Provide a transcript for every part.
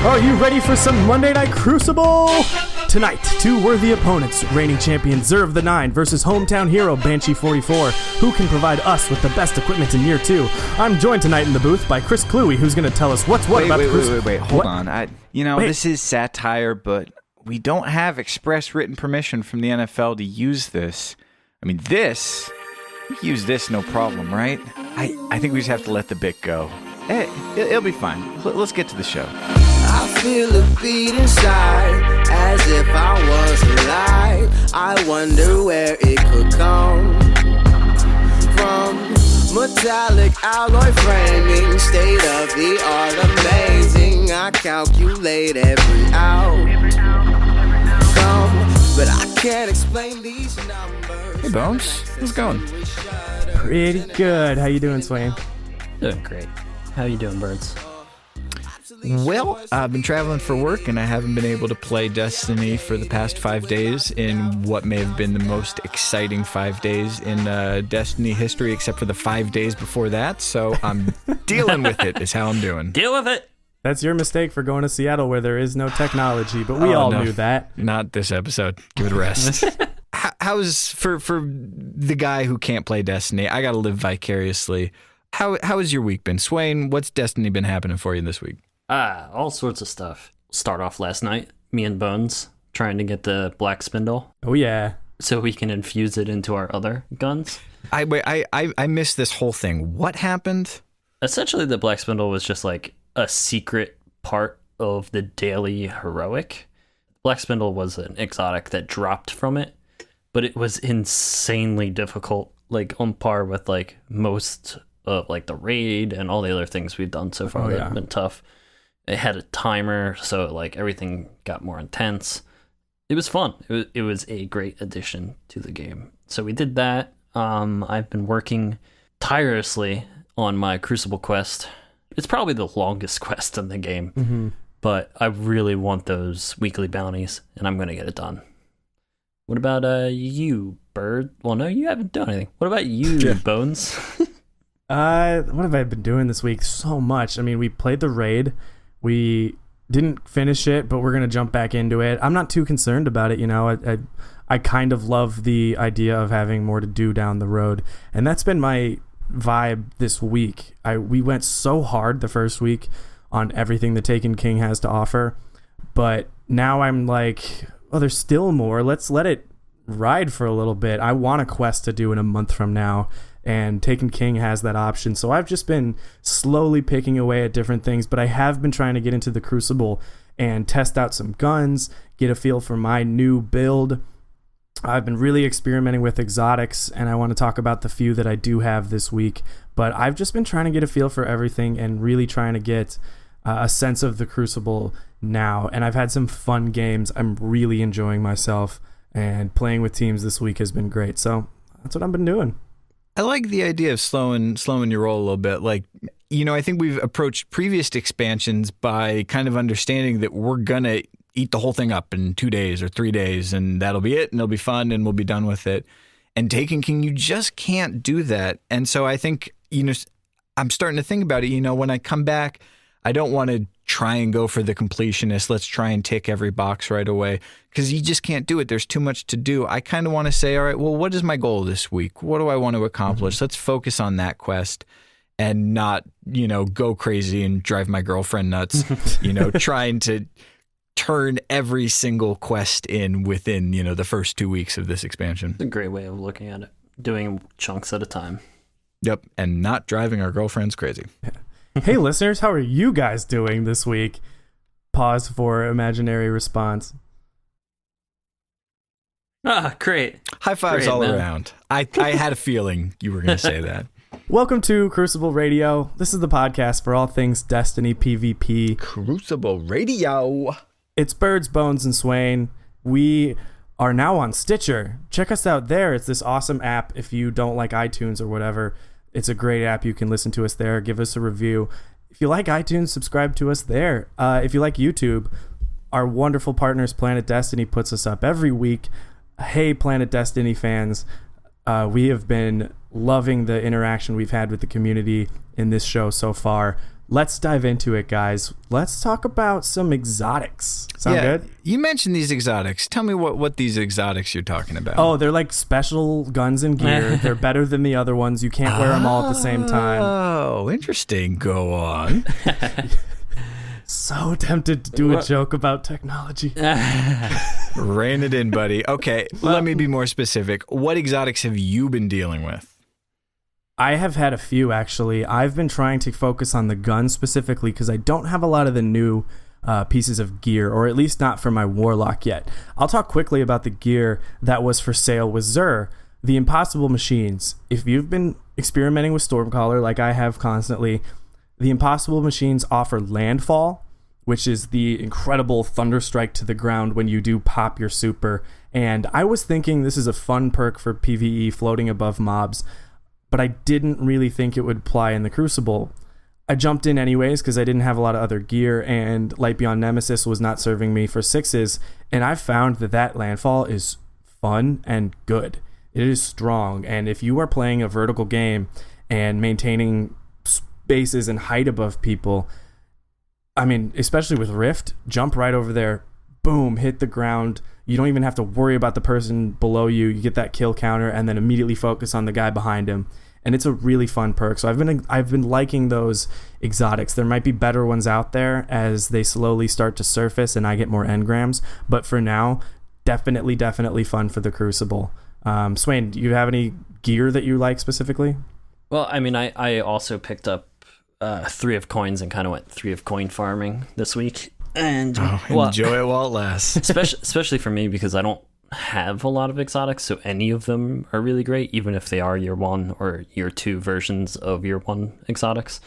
Are you ready for some Monday Night Crucible? Tonight, two worthy opponents, reigning champion Zerv the 9 versus hometown hero Banshee 44, who can provide us with the best equipment in year 2. I'm joined tonight in the booth by Chris Cluey, who's going to tell us what's what about the Crucible. Wait, hold on. This is satire, but we don't have express written permission from the NFL to use this. I mean, we use this no problem, right? I think we just have to let the bit go. It'll be fine. Let's get to the show. I feel a beat inside, as if I was alive. I wonder where it could come from. Metallic alloy framing, state of the art, amazing. I calculate every outcome, but I can't explain these numbers. Hey Bones, how's it going? Pretty good. How you doing, Swain? Doing great. How you doing, Birds? Well, I've been traveling for work, and I haven't been able to play Destiny for the past 5 days in what may have been the most exciting 5 days in Destiny history, except for the 5 days before that. So I'm dealing with it is how I'm doing. Deal with it. That's your mistake for going to Seattle where there is no technology, but we all knew that. Not this episode. Give it a rest. How's for the guy who can't play Destiny? I got to live vicariously. How has your week been? Swain, what's Destiny been happening for you this week? All sorts of stuff. Start off last night, me and Bones trying to get the black spindle. Oh, yeah. So we can infuse it into our other guns. I missed this whole thing. What happened? Essentially, the black spindle was just like a secret part of the daily heroic. Black spindle was an exotic that dropped from it, but it was insanely difficult, like on par with like most of like the raid and all the other things we've done so far that have been tough. It had a timer, so like everything got more intense. It was fun. It was a great addition to the game. So we did that. I've been working tirelessly on my Crucible quest. It's probably the longest quest in the game, but I really want those weekly bounties, and I'm going to get it done. What about you, Bird? Well, no, you haven't done anything. What about you, Bones? What have I been doing this week? So much. I mean, we played the raid. We didn't finish it, but we're going to jump back into it. I'm not too concerned about it. You know, I kind of love the idea of having more to do down the road. And that's been my vibe this week. We went so hard the first week on everything the Taken King has to offer. But now I'm like, oh, there's still more. Let's let it ride for a little bit. I want a quest to do in a month from now. And Taken King has that option. So I've just been slowly picking away at different things, but I have been trying to get into the Crucible and test out some guns, get a feel for my new build. I've been really experimenting with exotics, and I want to talk about the few that I do have this week. But I've just been trying to get a feel for everything and really trying to get a sense of the Crucible now. And I've had some fun games. I'm really enjoying myself, and playing with teams this week has been great. So that's what I've been doing. I like the idea of slowing your roll a little bit. Like, you know, I think we've approached previous expansions by kind of understanding that we're going to eat the whole thing up in 2 days or 3 days, and that'll be it, and it'll be fun, and we'll be done with it. And Taken King, you just can't do that. And so I think, you know, I'm starting to think about it. You know, when I come back, I don't want to try and go for the completionist. Let's try and tick every box right away, because you just can't do it. There's too much to do. I kind of want to say, all right, well, what is my goal this week? What do I want to accomplish? Let's focus on that quest and not, you know, go crazy and drive my girlfriend nuts, you know, trying to turn every single quest in within, you know, the first 2 weeks of this expansion. It's a great way of looking at it. Doing chunks at a time. Yep. And not driving our girlfriends crazy. Yeah. Hey, listeners, how are you guys doing this week? Pause for imaginary response. Great. High fives all around. I had a feeling you were going to say that. Welcome to Crucible Radio. This is the podcast for all things Destiny PvP. Crucible Radio. It's Birds, Bones, and Swain. We are now on Stitcher. Check us out there. It's this awesome app. If you don't like iTunes or whatever, it's a great app. You can listen to us there. Give us a review. If you like iTunes, subscribe to us there. If you like YouTube, our wonderful partners, PlanetDestiny, puts us up every week. Hey, PlanetDestiny fans. We have been loving the interaction we've had with the community in this show so far. let's dive into it, guys. Let's talk about some exotics. Sound good? You mentioned these exotics. Tell me what these exotics you're talking about. Oh, they're like special guns and gear. They're better than the other ones. You can't wear them all at the same time. Oh, interesting. Go on. So tempted to do a joke about technology. Rein it in, buddy. Okay, let me be more specific. What exotics have you been dealing with? I have had a few, actually. I've been trying to focus on the gun specifically because I don't have a lot of the new pieces of gear, or at least not for my Warlock yet. I'll talk quickly about the gear that was for sale with Xur. The Impossible Machines. If you've been experimenting with Stormcaller like I have constantly, the Impossible Machines offer Landfall, which is the incredible thunderstrike to the ground when you do pop your super. And I was thinking this is a fun perk for PvE floating above mobs, but I didn't really think it would apply in the Crucible. I jumped in anyways because I didn't have a lot of other gear, and Light Beyond Nemesis was not serving me for 6s, and I found that Landfall is fun and good. It is strong, and if you are playing a vertical game and maintaining spaces and height above people, I mean, especially with Rift, jump right over there, boom, hit the ground. You don't even have to worry about the person below you. You get that kill counter and then immediately focus on the guy behind him. And it's a really fun perk. So I've been liking those exotics. There might be better ones out there as they slowly start to surface and I get more engrams. But for now, definitely fun for the Crucible. Swain, do you have any gear that you like specifically? Well, I mean, I also picked up 3 of coins and kind of went 3 of coin farming this week. And enjoy it while it lasts. especially for me, because I don't have a lot of exotics, so any of them are really great, even if they are year 1 or year 2 versions of year 1 exotics.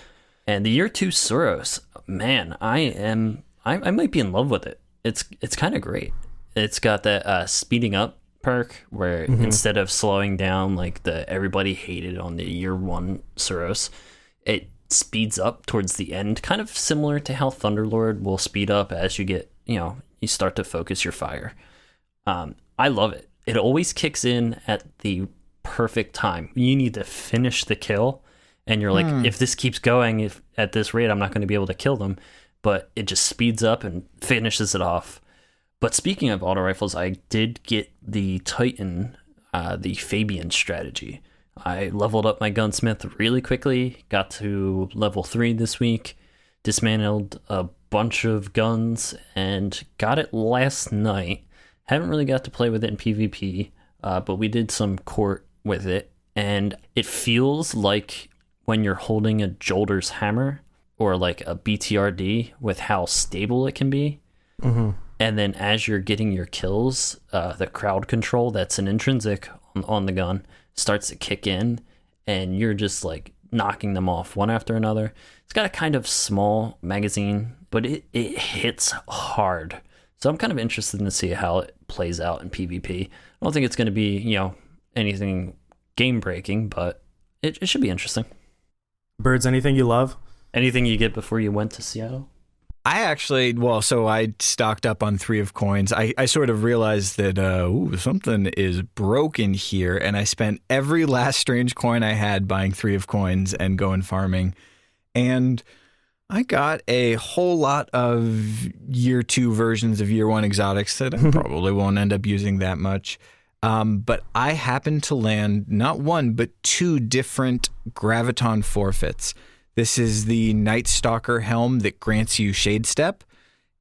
And the year 2 Suros, man, I might be in love with it. It's kind of great. It's got that speeding up perk where instead of slowing down like the everybody hated on the year 1 Suros, it speeds up towards the end, kind of similar to how Thunderlord will speed up as you get, you start to focus your fire. I love it. It always kicks in at the perfect time. You need to finish the kill, and you're like, if this keeps going, at this rate, I'm not going to be able to kill them. But it just speeds up and finishes it off. But speaking of auto rifles, I did get the Titan, the Fabian strategy. I leveled up my gunsmith really quickly, got to level 3 this week, dismantled a bunch of guns, and got it last night. Haven't really got to play with it in PvP, but we did some court with it, and it feels like when you're holding a Jolder's hammer or like a BTRD with how stable it can be. Mm-hmm. And then as you're getting your kills, the crowd control that's an intrinsic on the gun starts to kick in, and you're just like knocking them off one after another. It's got a kind of small magazine, but it hits hard. So I'm kind of interested to see how it plays out in PvP. I don't think it's going to be, anything game breaking, but it should be interesting. Birds, anything you love? Anything you get before you went to Seattle? I actually, so I stocked up on 3 of coins. I sort of realized that, something is broken here. And I spent every last strange coin I had buying 3 of coins and going farming. And I got a whole lot of year 2 versions of year 1 exotics that I probably won't end up using that much. But I happened to land not 1, but 2 different Graviton forfeits. This is the Night Stalker helm that grants you Shade Step.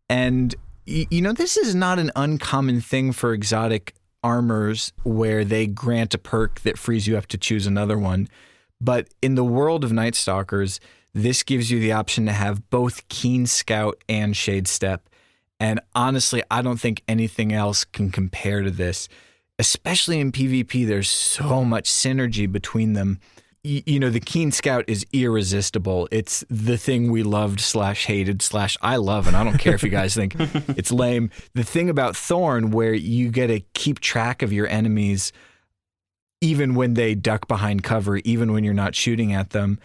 And, this is not an uncommon thing for exotic armors where they grant a perk that frees you up to choose another one. But in the world of Night Stalkers, this gives you the option to have both Keen Scout and Shade Step. And honestly, I don't think anything else can compare to this. Especially in PvP, there's so much synergy between them. The Keen Scout is irresistible. It's the thing we loved /hated /I love, and I don't care if you guys think it's lame. The thing about Thorn, where you get to keep track of your enemies even when they duck behind cover, even when you're not shooting at them,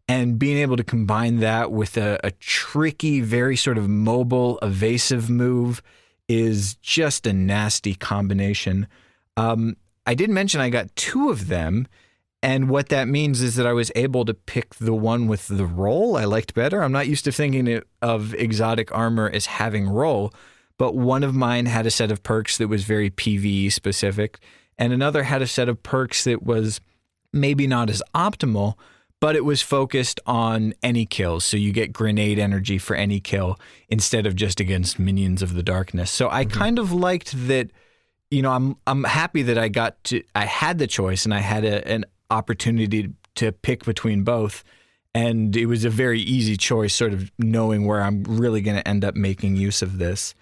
and being able to combine that with a tricky, very sort of mobile, evasive move is just a nasty combination. I did mention I got 2 of them. And what that means is that I was able to pick the one with the roll I liked better. I'm not used to thinking of exotic armor as having roll, but one of mine had a set of perks that was very PvE specific, and another had a set of perks that was maybe not as optimal, but it was focused on any kills. So you get grenade energy for any kill instead of just against minions of the darkness. So I kind of liked that, you know, I'm happy that I had the choice and I had an opportunity to pick between both. And it was a very easy choice, sort of knowing where I'm really going to end up making use of this.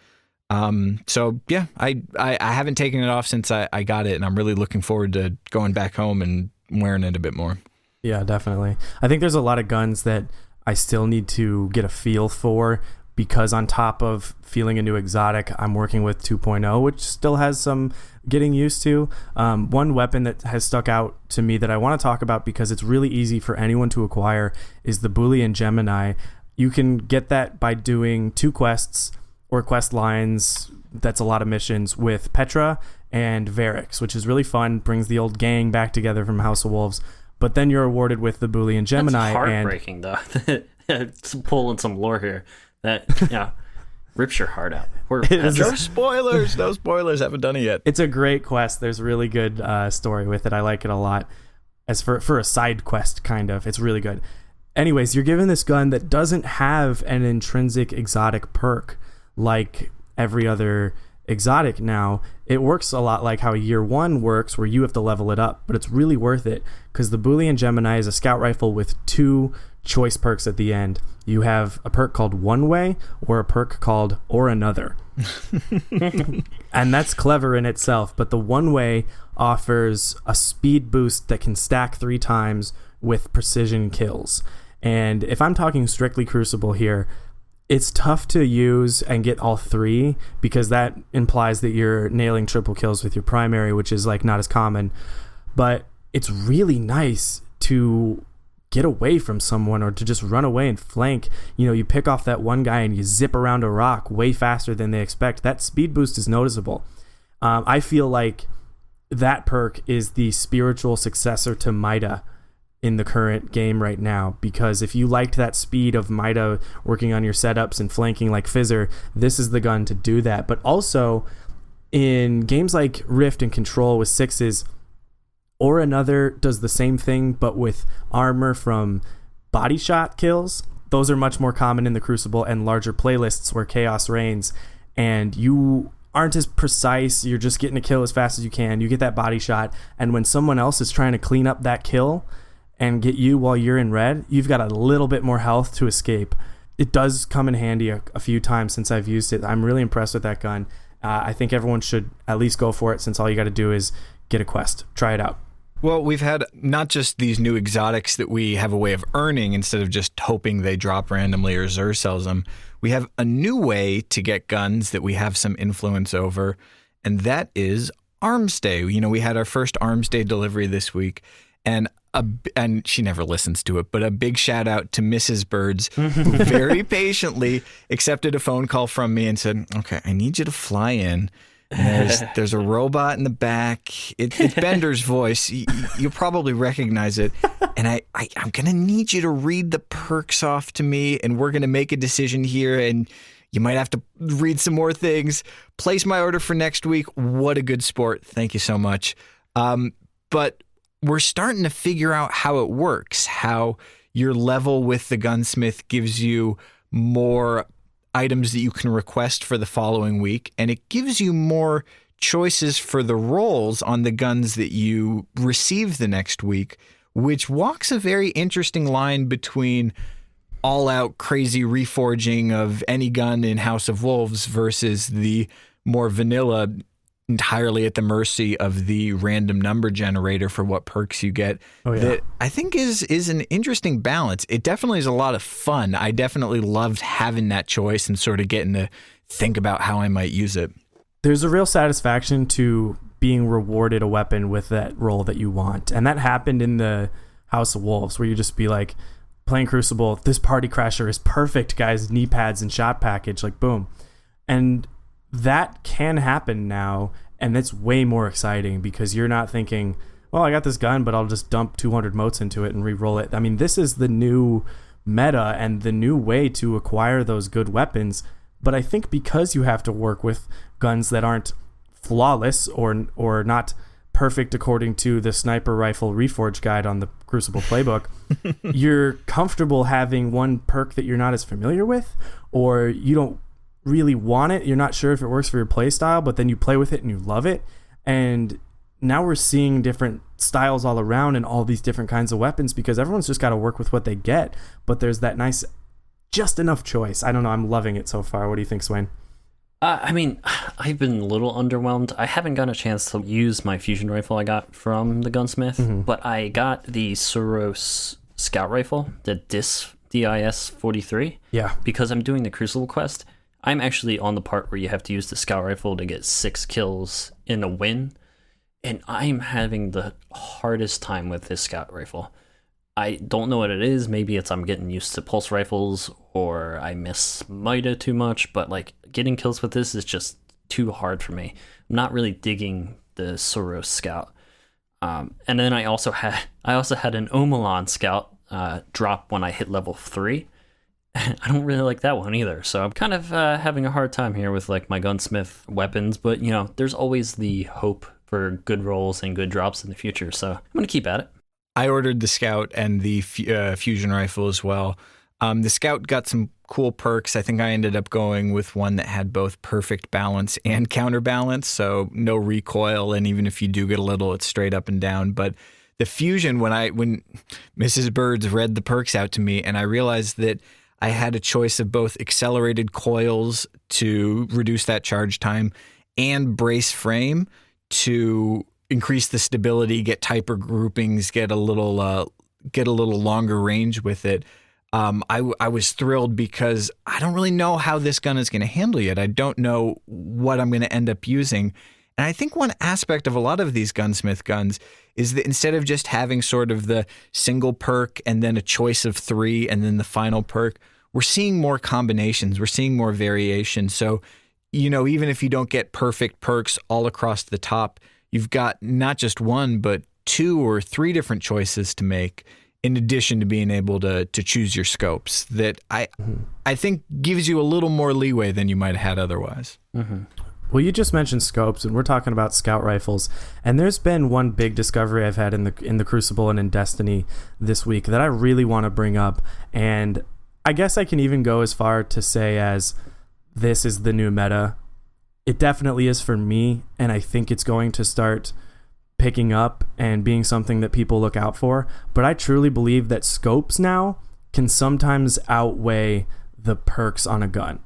So yeah, I haven't taken it off since I got it, and I'm really looking forward to going back home and wearing it a bit more. Yeah, definitely. I think there's a lot of guns that I still need to get a feel for, because on top of feeling a new exotic, I'm working with 2.0, which still has some getting used to. One weapon that has stuck out to me that I want to talk about because it's really easy for anyone to acquire is the Boolean Gemini. You can get that by doing 2 quests or quest lines. That's a lot of missions with Petra and Varix, which is really fun, brings the old gang back together from House of Wolves. But then you're awarded with the Boolean Gemini. That's heartbreaking, though. It's pulling some lore here that rips your heart out. No spoilers. No spoilers. Haven't done it yet. It's a great quest. There's a really good story with it. I like it a lot. As for a side quest, kind of. It's really good. Anyways, you're given this gun that doesn't have an intrinsic exotic perk like every other exotic now. It works a lot like how year 1 works, where you have to level it up, but it's really worth it because the Boolean Gemini is a scout rifle with 2 choice perks at the end. You have a perk called One Way or a perk called Or Another. And that's clever in itself, but the One Way offers a speed boost that can stack 3 times with precision kills. And if I'm talking strictly Crucible here, it's tough to use and get all 3 because that implies that you're nailing triple kills with your primary, which is like not as common. But it's really nice to get away from someone or to just run away and flank. You know, you pick off that one guy and you zip around a rock way faster than they expect. That speed boost is noticeable. I feel like that perk is the spiritual successor to Mida in the current game right now, because if you liked that speed of Mida working on your setups and flanking like Fizzer, this is the gun to do that. But also in games like Rift and Control with 6s, Or Another does the same thing but with armor from body shot kills. Those are much more common in the Crucible and larger playlists where chaos reigns, and you aren't as precise. You're just getting a kill as fast as you can. You get that body shot, and when someone else is trying to clean up that kill and get you while you're in red, you've got a little bit more health to escape. It does come in handy a few times since I've used it. I'm really impressed with that gun. I think everyone should at least go for it, since all you got to do is get a quest. Try it out. Well, we've had not just these new exotics that we have a way of earning instead of just hoping they drop randomly or Xur sells them. We have a new way to get guns that we have some influence over, and that is Arms Day. You know, we had our first Arms Day delivery this week, and she never listens to it, but a big shout out to Mrs. Birds, who very patiently accepted a phone call from me and said, okay, I need you to fly in. And there's a robot in the back. It's Bender's voice. You'll probably recognize it. And I'm going to need you to read the perks off to me, and we're going to make a decision here, and you might have to read some more things. Place my order for next week. What a good sport. Thank you so much. But we're starting to figure out how it works, how your level with the gunsmith gives you more items that you can request for the following week, and it gives you more choices for the rolls on the guns that you receive the next week, which walks a very interesting line between all-out crazy reforging of any gun in House of Wolves versus the more vanilla, entirely at the mercy of the random number generator for what perks you get. That I think is an interesting balance. It definitely is a lot of fun. I definitely loved having that choice and sort of getting to think about how I might use it. There's a real satisfaction to being rewarded a weapon with that roll that you want. And that happened in the House of Wolves, where you just be like, playing Crucible, this party crasher is perfect, guys, knee pads and shot package, like boom. And that can happen now, and it's way more exciting because you're not thinking, well, I got this gun, but I'll just dump 200 motes into it and re-roll it. I mean, this is the new meta and the new way to acquire those good weapons. But I think because you have to work with guns that aren't flawless or not perfect according to the sniper rifle reforge guide on the Crucible playbook, you're comfortable having one perk that you're not as familiar with, or you don't really want it. You're not sure if it works for your play style, but then you play with it and you love it. And now we're seeing different styles all around and all these different kinds of weapons because everyone's just got to work with what they get. But there's that nice, just enough choice. I don't know. I'm loving it so far. What do you think, Swain? I mean, I've been a little underwhelmed. I haven't gotten a chance to use my fusion rifle I got from the gunsmith, but I got the Soros scout rifle, the DIS 43. Yeah. Because I'm doing the Crucible quest. I'm actually on the part where you have to use the scout rifle to get 6 kills in a win, and I'm having the hardest time with this scout rifle. I don't know what it is. Maybe it's I'm getting used to pulse rifles or I miss Mida too much, but like getting kills with this is just too hard for me. I'm not really digging the Soros scout. And then I also had an Omelon scout drop when I hit level 3. I don't really like that one either. So I'm kind of having a hard time here with like my gunsmith weapons, but you know, there's always the hope for good rolls and good drops in the future. So I'm going to keep at it. I ordered the Scout and the fusion rifle as well. The Scout got some cool perks. I think I ended up going with one that had both perfect balance and counterbalance, so no recoil, and even if you do get a little, it's straight up and down. But the fusion, when Mrs. Birds read the perks out to me, and I realized that I had a choice of both accelerated coils to reduce that charge time and brace frame to increase the stability, get tighter groupings, get a little longer range with it. I was thrilled because I don't really know how this gun is going to handle yet. I don't know what I'm going to end up using. And I think one aspect of a lot of these gunsmith guns is that instead of just having sort of the single perk and then a choice of 3 and then the final perk, we're seeing more combinations. We're seeing more variation. So, you know, even if you don't get perfect perks all across the top, you've got not just one, but 2 or 3 different choices to make, in addition to being able to choose your scopes. That I think gives you a little more leeway than you might have had otherwise. Mm-hmm. Well, you just mentioned scopes, and we're talking about scout rifles. And there's been one big discovery I've had in the Crucible and in Destiny this week that I really want to bring up. And I guess I can even go as far to say as this is the new meta. It definitely is for me, and I think it's going to start picking up and being something that people look out for. But I truly believe that scopes now can sometimes outweigh the perks on a gun.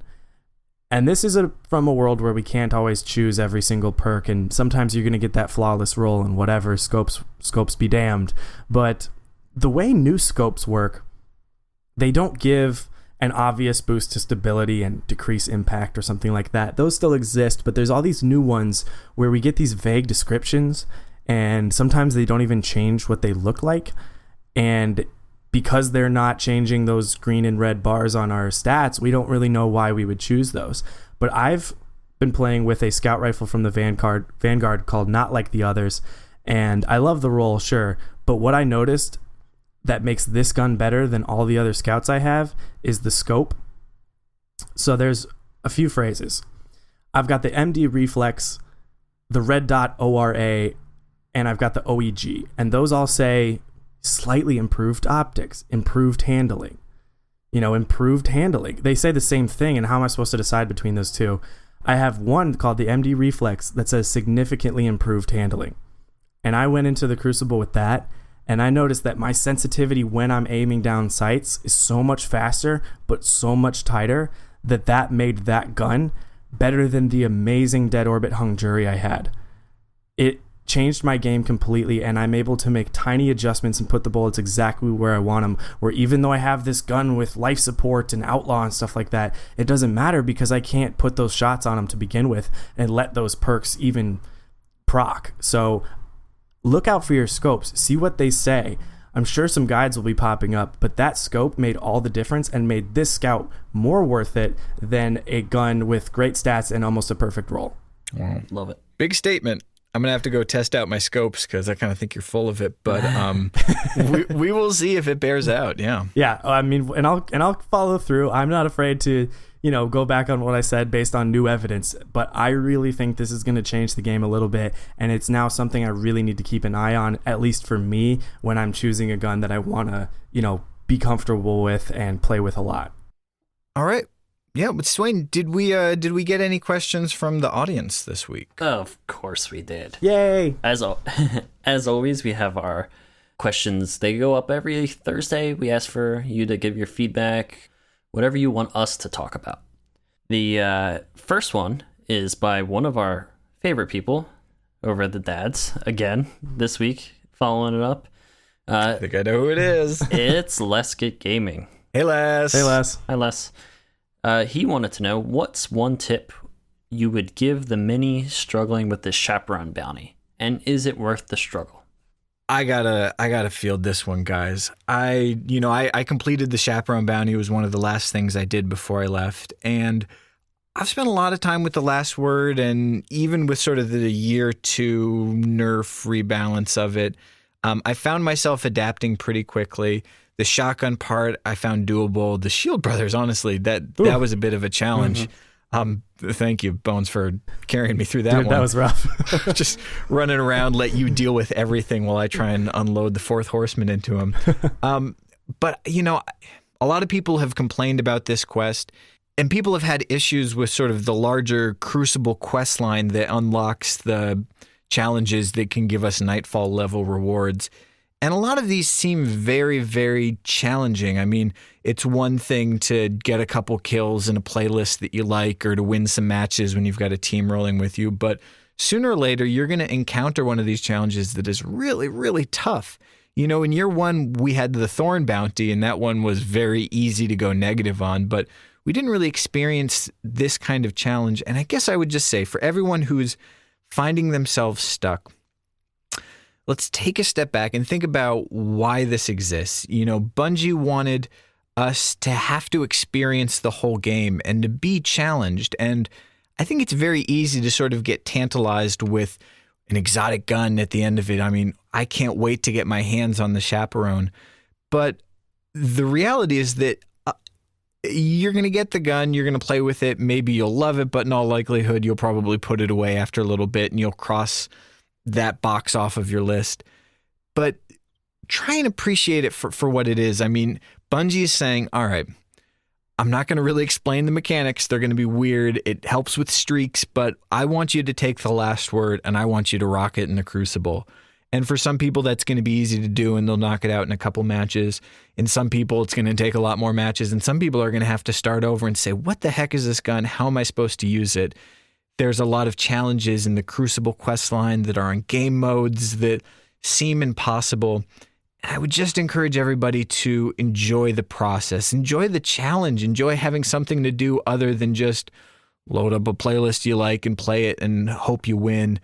And this is from a world where we can't always choose every single perk, and sometimes you're going to get that flawless roll and whatever, scopes be damned. But the way new scopes work, they don't give an obvious boost to stability and decrease impact or something like that. Those still exist, but there's all these new ones where we get these vague descriptions, and sometimes they don't even change what they look like. And because they're not changing those green and red bars on our stats, we don't really know why we would choose those. But I've been playing with a scout rifle from the Vanguard called Not Like the Others, and I love the roll, sure, but what I noticed that makes this gun better than all the other scouts I have is the scope. So there's a few phrases. I've got the MD reflex, the red dot ORA, and I've got the OEG. And those all say slightly improved optics, improved handling. Improved handling. They say the same thing, and how am I supposed to decide between those two? I have one called the MD reflex that says significantly improved handling. And I went into the Crucible with that, and I noticed that my sensitivity when I'm aiming down sights is so much faster, but so much tighter, that made that gun better than the amazing dead orbit hung jury I had. It changed my game completely, and I'm able to make tiny adjustments and put the bullets exactly where I want them, where even though I have this gun with life support and outlaw and stuff like that, it doesn't matter because I can't put those shots on them to begin with and let those perks even proc. So look out for your scopes. See what they say. I'm sure some guides will be popping up, but that scope made all the difference and made this scout more worth it than a gun with great stats and almost a perfect roll. Wow. Love it. Big statement. I'm gonna have to go test out my scopes because I kind of think you're full of it. But we will see if it bears out. Yeah. Yeah, I mean, and I'll follow through. I'm not afraid to, go back on what I said based on new evidence. But I really think this is going to change the game a little bit, and it's now something I really need to keep an eye on, at least for me, when I'm choosing a gun that I want to, be comfortable with and play with a lot. All right. Yeah, but Swain, did we get any questions from the audience this week? Of course we did. Yay! As always, we have our questions. They go up every Thursday. We ask for you to give your feedback, whatever you want us to talk about. The first one is by one of our favorite people over at the Dads. Again, this week, following it up. I think I know who it is. It's Let's Get Gaming. Hey, Les. Hey, Les. Hi, Les. He wanted to know, what's one tip you would give the mini struggling with this chaperone bounty, and is it worth the struggle? I gotta field this one, guys. I completed the chaperone bounty. It was one of the last things I did before I left, and I've spent a lot of time with the last word, and even with sort of the year 2 nerf rebalance of it, I found myself adapting pretty quickly. The shotgun part I found doable. The Shield Brothers, honestly, that was a bit of a challenge. Mm-hmm. Thank you, Bones, for carrying me through that one. That was rough. Just running around, let you deal with everything while I try and unload the Fourth Horseman into him. But, a lot of people have complained about this quest, and people have had issues with sort of the larger Crucible quest line that unlocks the challenges that can give us Nightfall level rewards. And a lot of these seem very, very challenging. I mean, it's one thing to get a couple kills in a playlist that you like, or to win some matches when you've got a team rolling with you. But sooner or later, you're going to encounter one of these challenges that is really, really tough. In year 1, we had the Thorn bounty, and that one was very easy to go negative on. But we didn't really experience this kind of challenge. And I guess I would just say, for everyone who's finding themselves stuck, let's take a step back and think about why this exists. Bungie wanted us to have to experience the whole game and to be challenged. And I think it's very easy to sort of get tantalized with an exotic gun at the end of it. I mean, I can't wait to get my hands on the chaperone. But the reality is that you're going to get the gun, you're going to play with it, maybe you'll love it, but in all likelihood, you'll probably put it away after a little bit and you'll cross that box off of your list. But try and appreciate it for what it is. I mean, Bungie is saying, all right, I'm not going to really explain the mechanics. They're going to be weird. It helps with streaks, but I want you to take the last word and I want you to rock it in the Crucible. And for some people, that's going to be easy to do and they'll knock it out in a couple matches. And some people, it's going to take a lot more matches. And some people are going to have to start over and say, what the heck is this gun? How am I supposed to use it? There's a lot of challenges in the Crucible quest line that are in game modes that seem impossible. I would just encourage everybody to enjoy the process, enjoy the challenge, enjoy having something to do other than just load up a playlist you like and play it and hope you win.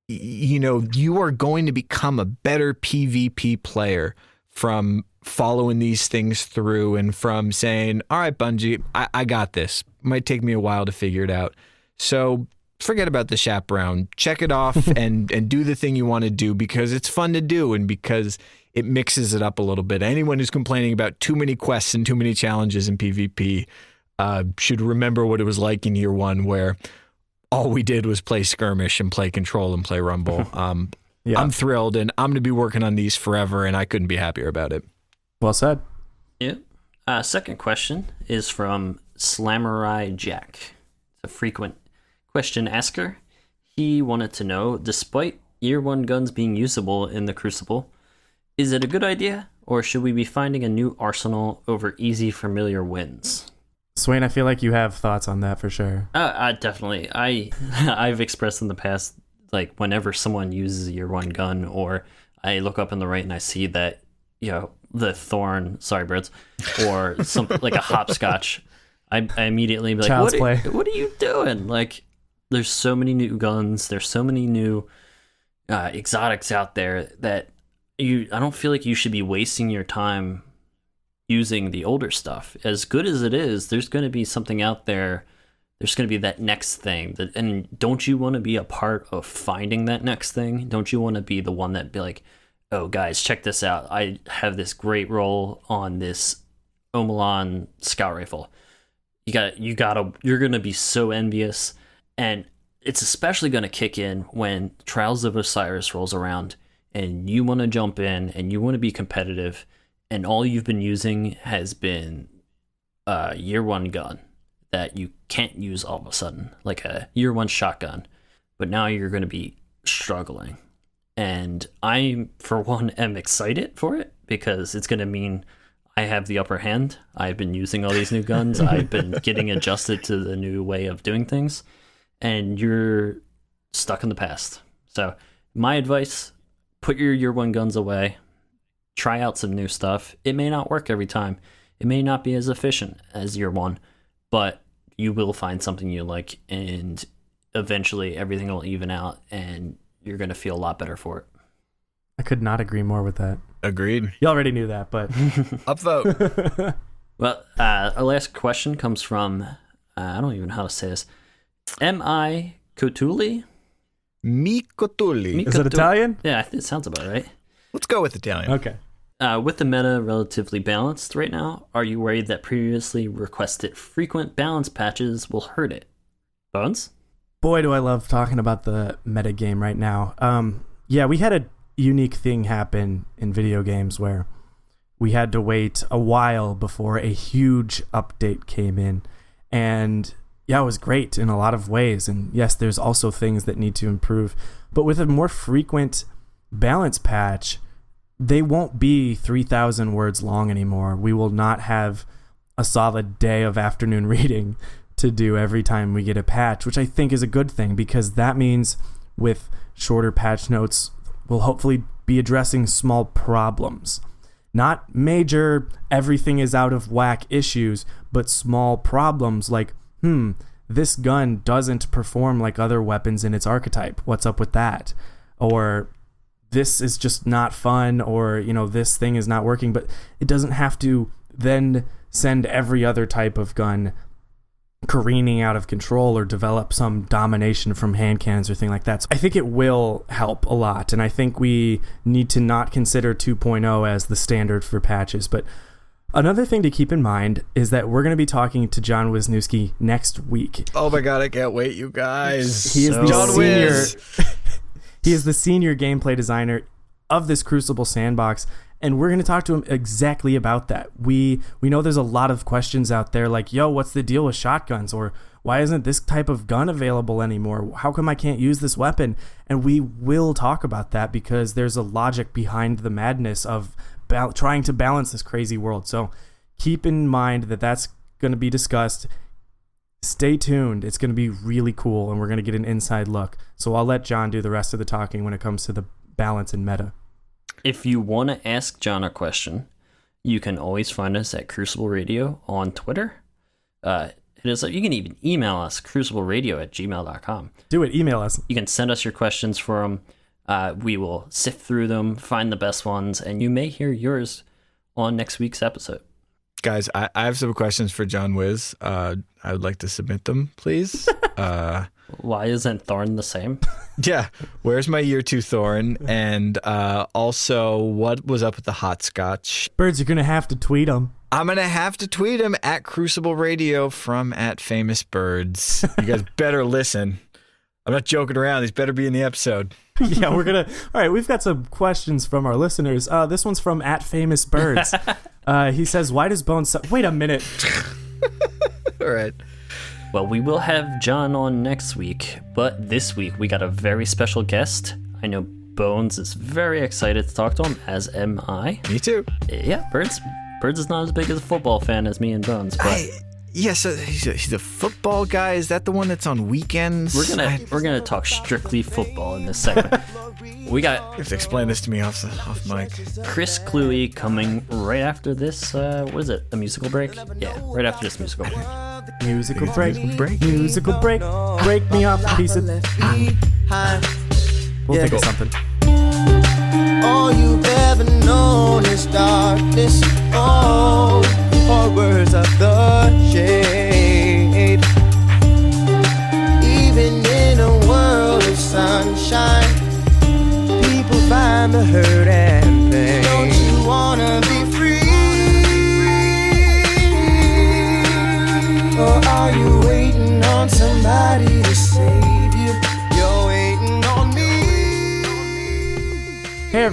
You are going to become a better PvP player from following these things through and from saying, all right, Bungie, I got this. Might take me a while to figure it out. So forget about the chaperone. Check it off and do the thing you want to do because it's fun to do and because it mixes it up a little bit. Anyone who's complaining about too many quests and too many challenges in PvP should remember what it was like in year 1 where all we did was play skirmish and play control and play rumble. Yeah. I'm thrilled and I'm going to be working on these forever and I couldn't be happier about it. Well said. Yeah. Second question is from Slamurai Jack. It's a frequent question asker. He wanted to know, despite year 1 guns being usable in the Crucible, is it a good idea or should we be finding a new arsenal over easy familiar wins? Swain, I feel like you have thoughts on that for sure. Definitely. I've expressed in the past, like whenever someone uses a year 1 gun or I look up in the right and I see that, the Thorn, sorry birds, or something like a hopscotch, I immediately be like, what are you doing? Like, there's so many new guns, there's so many new exotics out there that I don't feel like you should be wasting your time using the older stuff. As good as it is, there's going to be something out there there's going to be that next thing. And don't you want to be a part of finding that next thing? Don't you want to be the one that be like, oh, guys, check this out. I have this great roll on this Omelon scout rifle. You're going to be so envious. And it's especially going to kick in when Trials of Osiris rolls around and you want to jump in and you want to be competitive, and all you've been using has been a year one gun that you can't use all of a sudden, like a year one shotgun. But now you're going to be struggling. And I, for one, am excited for it because it's going to mean I have the upper hand. I've been using all these new guns. I've been getting adjusted to the new way of doing things. And you're stuck in the past. So my advice, put your year one guns away. Try out some new stuff. It may not work every time. It may not be as efficient as year one, but you will find something you like, and eventually everything will even out, and you're going to feel a lot better for it. I could not agree more with that. Agreed. You already knew that, but... Upvote. Well, our last question comes from, I don't even know how to say this, M.I. Cotuli? Micotuli. Is it Italian? Yeah, it sounds about right. Let's go with Italian. Okay. With the meta relatively balanced right now, are you worried that previously requested frequent balance patches will hurt it? Bones? Boy, do I love talking about the meta game right now. Yeah, we had a unique thing happen in video games where we had to wait a while before a huge update came in. And yeah, it was great in a lot of ways. And yes, there's also things that need to improve. But with a more frequent balance patch, they won't be 3,000 words long anymore. We will not have a solid day of afternoon reading to do every time we get a patch, which I think is a good thing, because that means with shorter patch notes, we'll hopefully be addressing small problems. Not major, everything is out of whack issues, but small problems like, this gun doesn't perform like other weapons in its archetype. What's up with that? Or this is just not fun, or, this thing is not working. But it doesn't have to then send every other type of gun careening out of control or develop some domination from hand cannons or thing like that. So I think it will help a lot, and I think we need to not consider 2.0 as the standard for patches. But another thing to keep in mind is that we're going to be talking to John Wisniewski next week. Oh my god, I can't wait, you guys. He is the John senior. Wiz. He is the senior gameplay designer of this Crucible sandbox, and we're going to talk to him exactly about that. We know there's a lot of questions out there like, yo, what's the deal with shotguns? Or why isn't this type of gun available anymore? How come I can't use this weapon? And we will talk about that because there's a logic behind the madness of trying to balance this crazy world. So keep in mind that that's going to be discussed. Stay tuned. It's going to be really cool, and we're going to get an inside look. So I'll let John do the rest of the talking when it comes to the balance and meta. If you want to ask John a question, you can always find us at Crucible Radio on Twitter. You can even email us, crucibleradio@gmail.com. Do it. Email us. You can send us your questions for them. We will sift through them, find the best ones, and you may hear yours on next week's episode. Guys, I have some questions for John Wiz. I would like to submit them, please. Why isn't Thorn the same? Yeah, where's my year 2 Thorn? And also, what was up with the hot scotch? Birds, you're going to have to tweet them. I'm going to have to tweet him at Crucible Radio from @FamousBirds. You guys better listen. I'm not joking around. These better be in the episode. Yeah, we're going to... All right, we've got some questions from our listeners. This one's from @FamousBirds. He says, why does Bones... Wait a minute. All right. Well, we will have John on next week, but this week we got a very special guest. I know Bones is very excited to talk to him, as am I. Me too. Yeah, Birds is not as big as a football fan as me and Bones, but... So he's a football guy. Is that the one that's on weekends? We're gonna talk strictly football in this segment. We got... You have to explain this to me off mic. Chris Cluey coming right after this, what is it, a musical break? Yeah, right after this musical break. Musical break. Musical break. Break me off a piece of... We'll think of something. All you've ever known is darkness. Oh, horrors of the shade.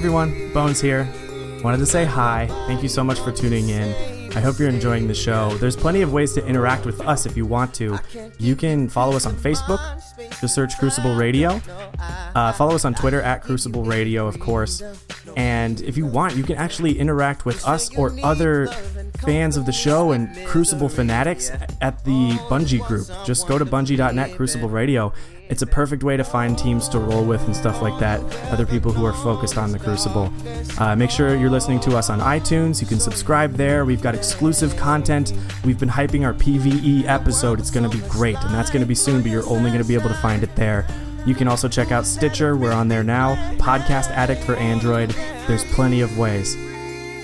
everyone, Bones here. Wanted to say hi. Thank you so much for tuning in. I hope you're enjoying the show. There's plenty of ways to interact with us if you want to. You can follow us on Facebook. Just search Crucible Radio. Follow us on Twitter at Crucible Radio, of course. And if you want, you can actually interact with us or other fans of the show and Crucible fanatics at the Bungie group. Just go to bungie.net, Crucible Radio. It's a perfect way to find teams to roll with and stuff like that. Other people who are focused on the Crucible. Make sure you're listening to us on iTunes. You can subscribe there. We've got exclusive content. We've been hyping our PvE episode. It's going to be great, and that's going to be soon, but you're only going to be able to find it there. You can also check out Stitcher. We're on there now. Podcast Addict for Android. There's plenty of ways.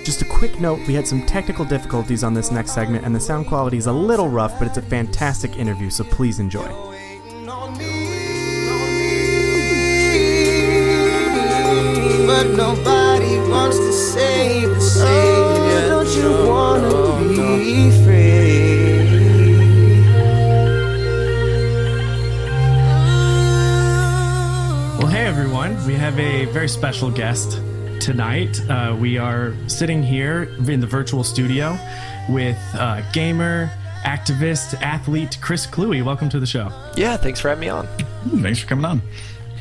Just a quick note, we had some technical difficulties on this next segment, and the sound quality is a little rough, but it's a fantastic interview, so please enjoy. But nobody wants to save the Savior. Don't you wanna be free? Well, hey everyone, we have a very special guest tonight. We are sitting here in the virtual studio with gamer, activist, athlete Chris Cluey. Welcome to the show. Yeah, thanks for having me on. Thanks for coming on.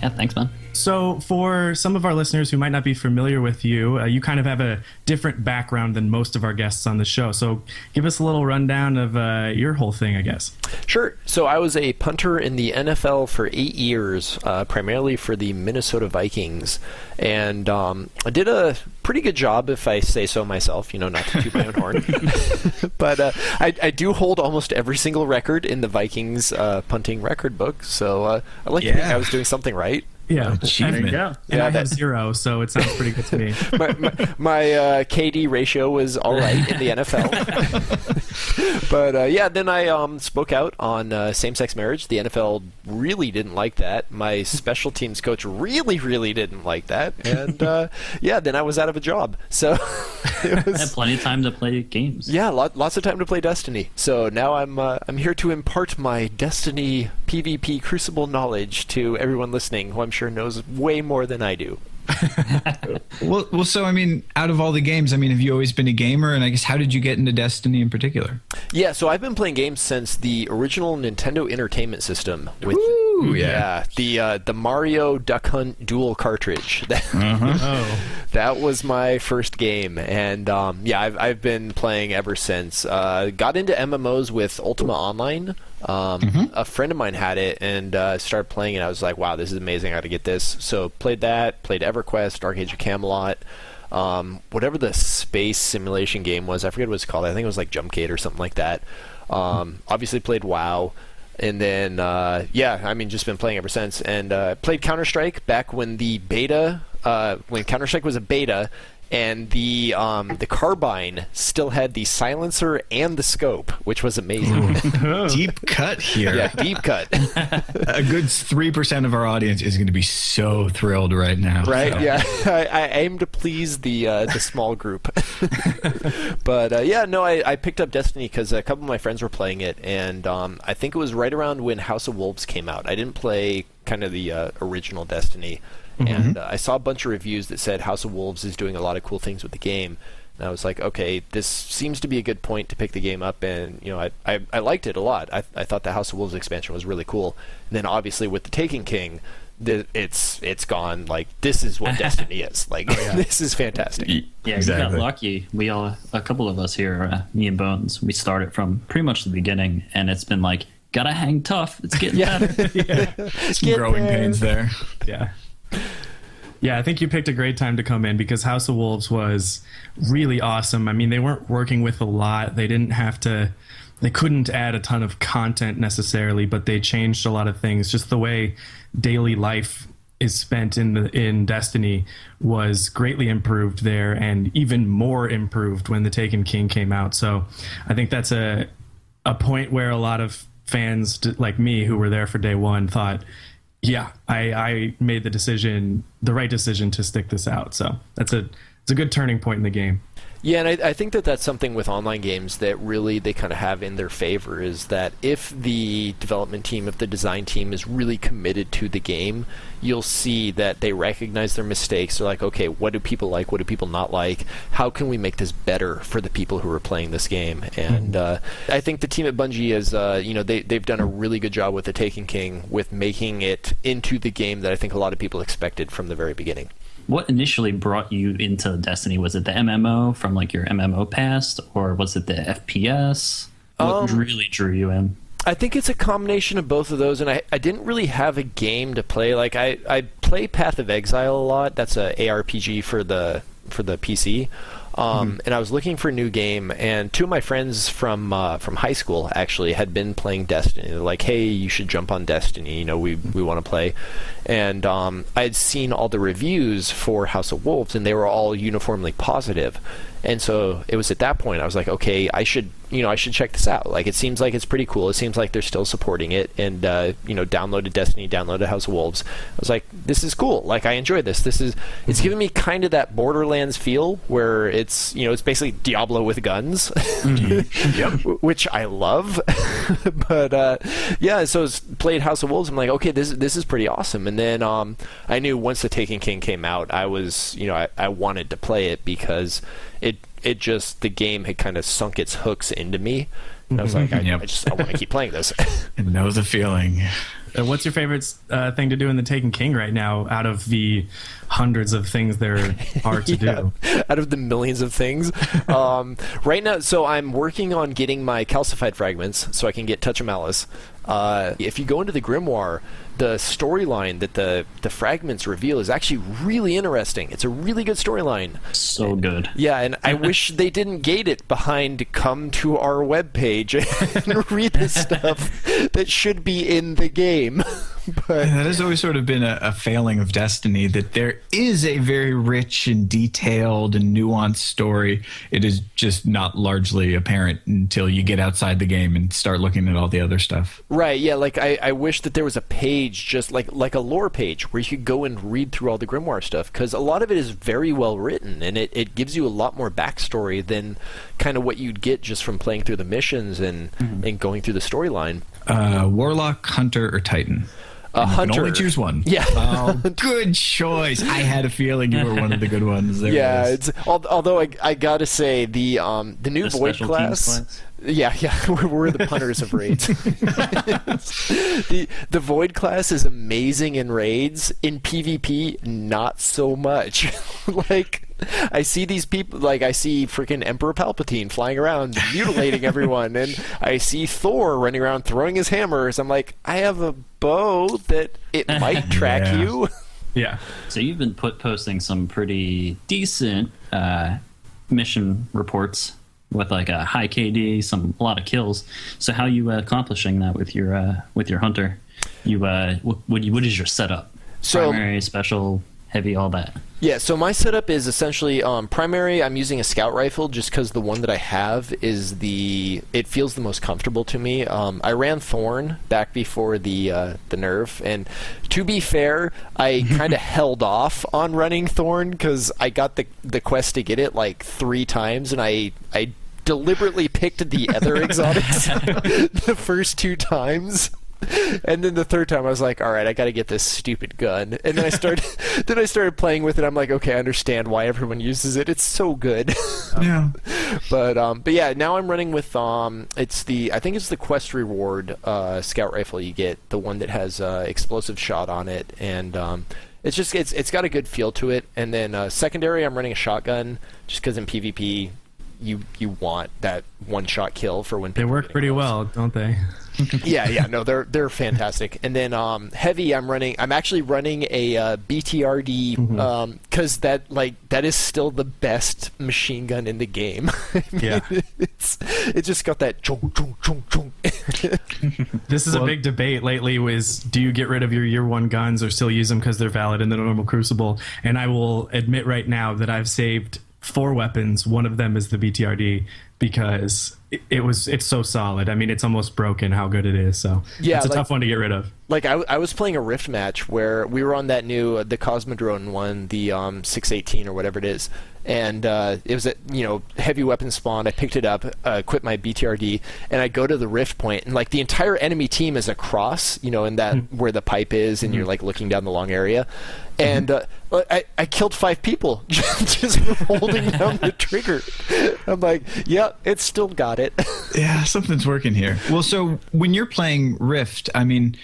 Yeah, thanks, man. So for some of our listeners who might not be familiar with you, you kind of have a different background than most of our guests on the show. So give us a little rundown of your whole thing, I guess. Sure. So I was a punter in the NFL for 8 years, primarily for the Minnesota Vikings. And I did a pretty good job, if I say so myself, not to toot my own horn. But I do hold almost every single record in the Vikings punting record book. So I like to think I was doing something right. Yeah, achievement. And I have 0, so it sounds pretty good to me. my KD ratio was all right in the NFL. But then I spoke out on same-sex marriage. The NFL really didn't like that. My special teams coach really, really didn't like that. And then I was out of a job. So I had plenty of time to play games. Yeah, lots of time to play Destiny. So now I'm here to impart my Destiny PvP Crucible knowledge to everyone listening, who I'm sure knows way more than I do. Well, so, out of all the games, have you always been a gamer? And I guess, how did you get into Destiny in particular? Yeah, so I've been playing games since the original Nintendo Entertainment System. With, the Mario Duck Hunt Duel cartridge. That was my first game. And, I've been playing ever since. Got into MMOs with Ultima Online. A friend of mine had it and started playing it. I was like, wow, this is amazing. I got to get this. So played that, played EverQuest, Dark Age of Camelot, whatever the space simulation game was. I forget what it's called. I think it was like Jumpgate or something like that. Obviously played WoW. And then, just been playing ever since. And played Counter-Strike back when the beta, when Counter-Strike was a beta, and the carbine still had the silencer and the scope, which was amazing. Deep cut here. Yeah, deep cut. A good 3% of our audience is going to be so thrilled right now. Right? So. Yeah. I aim to please the small group. But I picked up Destiny because a couple of my friends were playing it, and I think it was right around when House of Wolves came out. I didn't play kind of the original Destiny. And I saw a bunch of reviews that said House of Wolves is doing a lot of cool things with the game. And I was like, okay, this seems to be a good point to pick the game up. And, I liked it a lot. I thought the House of Wolves expansion was really cool. And then obviously with the Taken King, it's gone. Like, this is what Destiny is. Like, this is fantastic. Yeah, exactly. We got lucky. We all, a couple of us here, me and Bones, we started from pretty much the beginning. And it's been like, gotta hang tough. It's getting better. Some growing pains there. Yeah. Yeah, I think you picked a great time to come in because House of Wolves was really awesome. They weren't working with a lot. They couldn't add a ton of content necessarily, but they changed a lot of things. Just the way daily life is spent in Destiny was greatly improved there, and even more improved when the Taken King came out. So I think that's a point where a lot of fans like me who were there for day one thought, yeah, I made the right decision to stick this out. So it's a good turning point in the game. Yeah, and I think that that's something with online games that really they kind of have in their favor, is that if the development team, if the design team is really committed to the game, you'll see that they recognize their mistakes. They're like, okay, what do people like? What do people not like? How can we make this better for the people who are playing this game? And I think the team at Bungie is, they've done a really good job with The Taken King, with making it into the game that I think a lot of people expected from the very beginning. What initially brought you into Destiny? Was it the MMO from like your MMO past, or was it the FPS? What really drew you in? I think it's a combination of both of those, and I didn't really have a game to play. Like I play Path of Exile a lot. That's a ARPG for the PC. And I was looking for a new game, and two of my friends from high school actually had been playing Destiny. They're like, "Hey, you should jump on Destiny. You know, we want to play." And I had seen all the reviews for House of Wolves, and they were all uniformly positive. And so it was at that point I was like, okay, I should check this out. Like, it seems like it's pretty cool. It seems like they're still supporting it. And downloaded Destiny, downloaded House of Wolves. I was like, this is cool. Like, I enjoy this. It's giving me kind of that Borderlands feel where it's basically Diablo with guns, which I love. But so I played House of Wolves. I'm like, okay, this is pretty awesome. And then I knew once The Taken King came out, I was I wanted to play it because it just, the game had kind of sunk its hooks into me. And I was like, I want to keep playing this. I know the feeling. What's your favorite thing to do in The Taken King right now, out of the hundreds of things there are to do? Out of the millions of things. Right now, so I'm working on getting my calcified fragments so I can get Touch of Malice. If you go into the Grimoire, the storyline that the fragments reveal is actually really interesting. It's a really good storyline. So good. Yeah, and I wish they didn't gate it behind come to our webpage and read the stuff that should be in the game. But that has always sort of been a failing of Destiny, that there is a very rich and detailed and nuanced story. It is just not largely apparent until you get outside the game and start looking at all the other stuff. Right, yeah, like I wish that there was a page, just like a lore page, where you could go and read through all the Grimoire stuff, because a lot of it is very well written, and it gives you a lot more backstory than kind of what you'd get just from playing through the missions and going through the storyline. Warlock, Hunter, or Titan? Hunter. You can only choose one. Yeah. Oh, good choice. I had a feeling you were one of the good ones. There it's although I gotta say the new Void class. Yeah, we're the punters of raids. The Void class is amazing in raids. In PvP, not so much. Like, I see these people, like I see freaking Emperor Palpatine flying around mutilating everyone, and I see Thor running around throwing his hammers. I'm like, I have a bow that it might track you. Yeah. So you've been posting some pretty decent mission reports with like a high KD, a lot of kills. So how are you accomplishing that with your hunter? You what is your setup? So, primary, special, heavy, all that. Yeah, so my setup is essentially primary. I'm using a scout rifle just because the one that I have it feels the most comfortable to me. I ran Thorn back before the nerf, and to be fair, I kind of held off on running Thorn because I got the quest to get it like 3 times, and I deliberately picked the other exotics the first 2 times. And then the 3rd time I was like, all right, I got to get this stupid gun. And then I started playing with it. I'm like, okay, I understand why everyone uses it. It's so good. Yeah. But yeah, now I'm running with I think it's the quest reward scout rifle you get, the one that has explosive shot on it, and it's got a good feel to it. And then secondary, I'm running a shotgun just because in PvP you want that one-shot kill for when they work pretty well, don't they? yeah, no, they're fantastic. And then heavy, I'm actually running a BTRD because that is still the best machine gun in the game. I mean, it just got that chunk, chunk, chunk, chunk. This is a big debate lately, do you get rid of your year 1 guns or still use them because they're valid in the normal Crucible? And I will admit right now that I've saved 4 weapons. One of them is the BTRD because it's so solid. I mean, it's almost broken how good it is. So yeah, it's a tough one to get rid of. Like I was playing a Rift match where we were on that new the Cosmodrome one, the 618 or whatever it is, and it was at heavy weapon spawn. I picked it up, equipped my BTRD, and I go to the rift point, and like the entire enemy team is across, in that where the pipe is, and you're like looking down the long area. And I killed 5 people just holding down the trigger. I'm like, yeah, it's still got it. Yeah, something's working here. Well, so when you're playing Rift, I mean,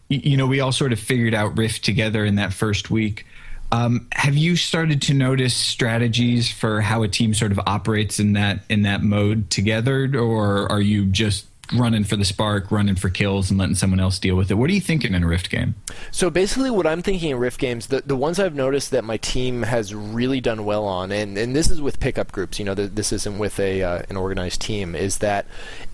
we all sort of figured out Rift together in that first week. Have you started to notice strategies for how a team sort of operates in that mode together, or are you just running for the spark, running for kills, and letting someone else deal with it? What are you thinking in a Rift game? So basically what I'm thinking in Rift games, the ones I've noticed that my team has really done well on, and this is with pickup groups, this isn't with an organized team, is that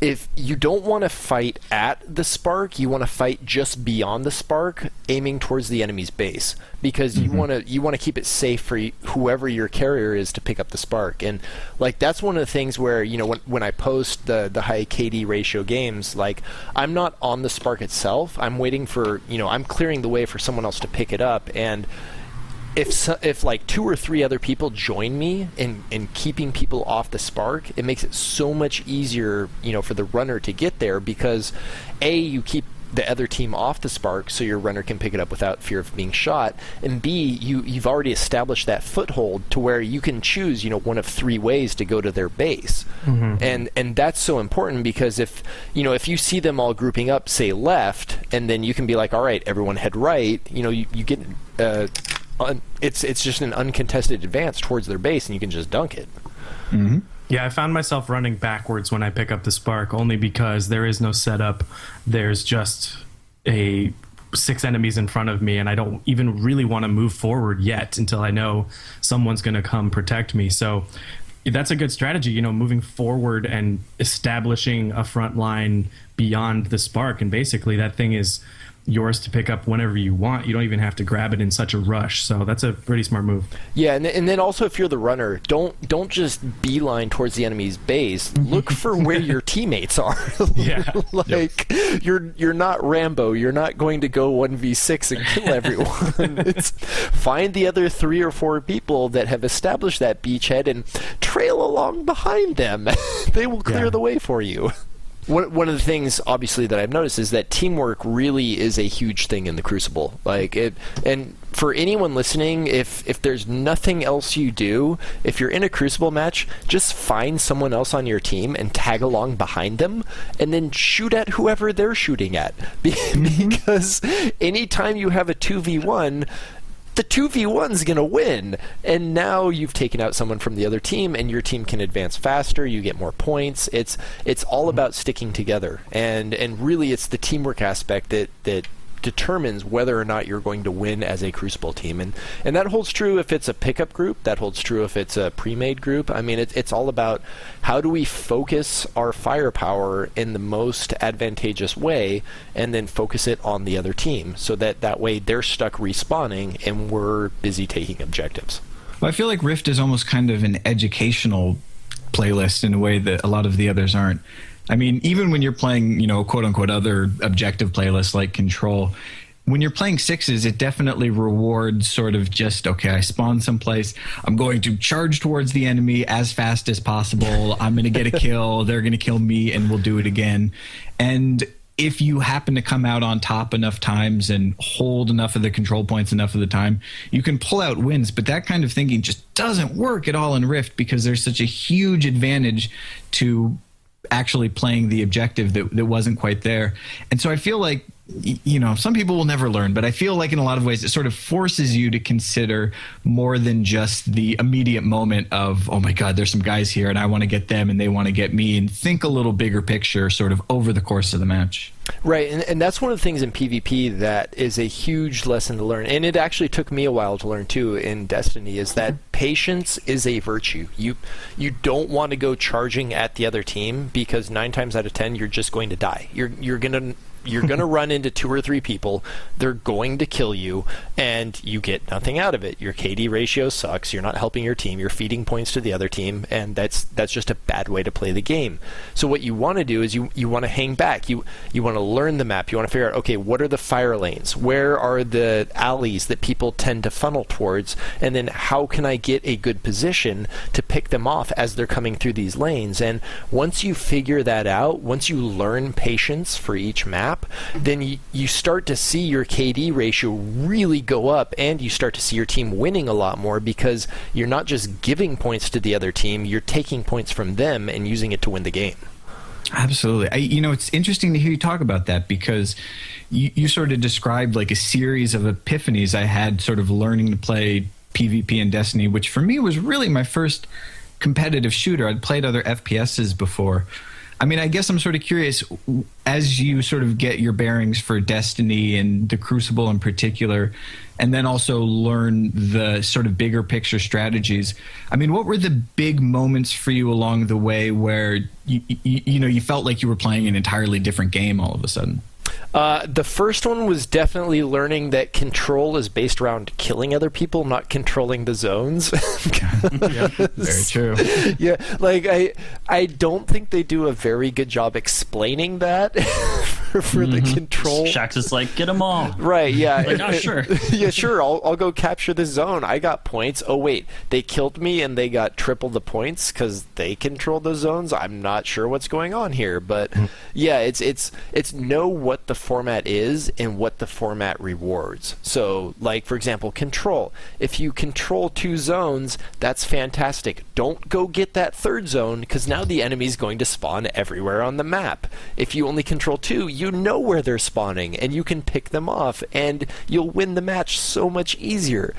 if you don't want to fight at the spark, you want to fight just beyond the spark, aiming towards the enemy's base, because you want to keep it safe for whoever your carrier is to pick up the spark. And like that's one of the things where when I post the high KD ratio games, like I'm not on the spark itself. I'm waiting for I'm clearing the way for someone else to pick it up. And if like 2 or 3 other people join me in keeping people off the spark, it makes it so much easier for the runner to get there, because you keep the other team off the spark so your runner can pick it up without fear of being shot, and B, you've already established that foothold to where you can choose one of 3 ways to go to their base. And that's so important, because if you see them all grouping up, say left, and then you can be like, all right, everyone head right, you get it's just an uncontested advance towards their base, and you can just dunk it. Yeah, I found myself running backwards when I pick up the spark, only because there is no setup. There's just 6 enemies in front of me, and I don't even really want to move forward yet until I know someone's going to come protect me. So that's a good strategy, moving forward and establishing a front line beyond the spark. And basically that thing is yours to pick up whenever you want. You don't even have to grab it in such a rush. So that's a pretty smart move. Yeah, and then also if you're the runner, don't just beeline towards the enemy's base. Look for where your teammates are. You're not Rambo. You're not going to go 1v6 and kill everyone. It's find the other 3 or 4 people that have established that beachhead and trail along behind them. They will clear the way for you. One of the things, obviously, that I've noticed is that teamwork really is a huge thing in the Crucible. And for anyone listening, if there's nothing else you do, if you're in a Crucible match, just find someone else on your team and tag along behind them, and then shoot at whoever they're shooting at. Because anytime you have a 2v1, the 2v1's going to win, and now you've taken out someone from the other team, and your team can advance faster, you get more points. It's all about sticking together, and really it's the teamwork aspect that determines whether or not you're going to win as a Crucible team. And that holds true if it's a pickup group, that holds true if it's a pre-made group. I mean, it's all about how do we focus our firepower in the most advantageous way, and then focus it on the other team, so that way they're stuck respawning and we're busy taking objectives. Well, I feel like Rift is almost kind of an educational playlist in a way that a lot of the others aren't. I mean, even when you're playing, quote unquote, other objective playlists like Control, when you're playing 6s, it definitely rewards sort of just, okay, I spawned someplace, I'm going to charge towards the enemy as fast as possible, I'm going to get a kill, they're going to kill me, and we'll do it again. And if you happen to come out on top enough times and hold enough of the control points enough of the time, you can pull out wins. But that kind of thinking just doesn't work at all in Rift, because there's such a huge advantage to actually playing the objective that wasn't quite there. And so I feel like, some people will never learn, but I feel like in a lot of ways it sort of forces you to consider more than just the immediate moment of, oh my God, there's some guys here and I want to get them and they want to get me, and think a little bigger picture sort of over the course of the match. Right, and that's one of the things in PvP that is a huge lesson to learn, and it actually took me a while to learn too in Destiny, is that patience is a virtue. You don't want to go charging at the other team, because 9 times out of 10 you're just going to die. You're going to you're going to run into 2 or 3 people. They're going to kill you, and you get nothing out of it. Your KD ratio sucks. You're not helping your team. You're feeding points to the other team, and that's just a bad way to play the game. So what you want to do is you want to hang back. You want to learn the map. You want to figure out, okay, what are the fire lanes? Where are the alleys that people tend to funnel towards? And then how can I get a good position to pick them off as they're coming through these lanes? And once you figure that out, once you learn patience for each map, then you start to see your KD ratio really go up, and you start to see your team winning a lot more because you're not just giving points to the other team, you're taking points from them and using it to win the game. Absolutely. It's interesting to hear you talk about that, because you sort of described like a series of epiphanies I had sort of learning to play PvP in Destiny, which for me was really my first competitive shooter. I'd played other FPSs before. I mean, I guess I'm sort of curious, as you sort of get your bearings for Destiny and the Crucible in particular, and then also learn the sort of bigger picture strategies. I mean, what were the big moments for you along the way where you felt like you were playing an entirely different game all of a sudden? The first one was definitely learning that control is based around killing other people, not controlling the zones. Yeah, very true. Yeah, like I don't think they do a very good job explaining that for the control. Shaxx is like, get them all. Right, yeah. Like, oh, sure. Yeah, sure, I'll go capture the zone. I got points. Oh, wait, they killed me and they got triple the points because they control the zones? I'm not sure what's going on here. But, yeah, it's know what the format is and what the format rewards. So, like, for example, control. If you control 2 zones, that's fantastic. Don't go get that 3rd zone, because now the enemy's going to spawn everywhere on the map. If you only control 2, you know where they're spawning, and you can pick them off, and you'll win the match so much easier.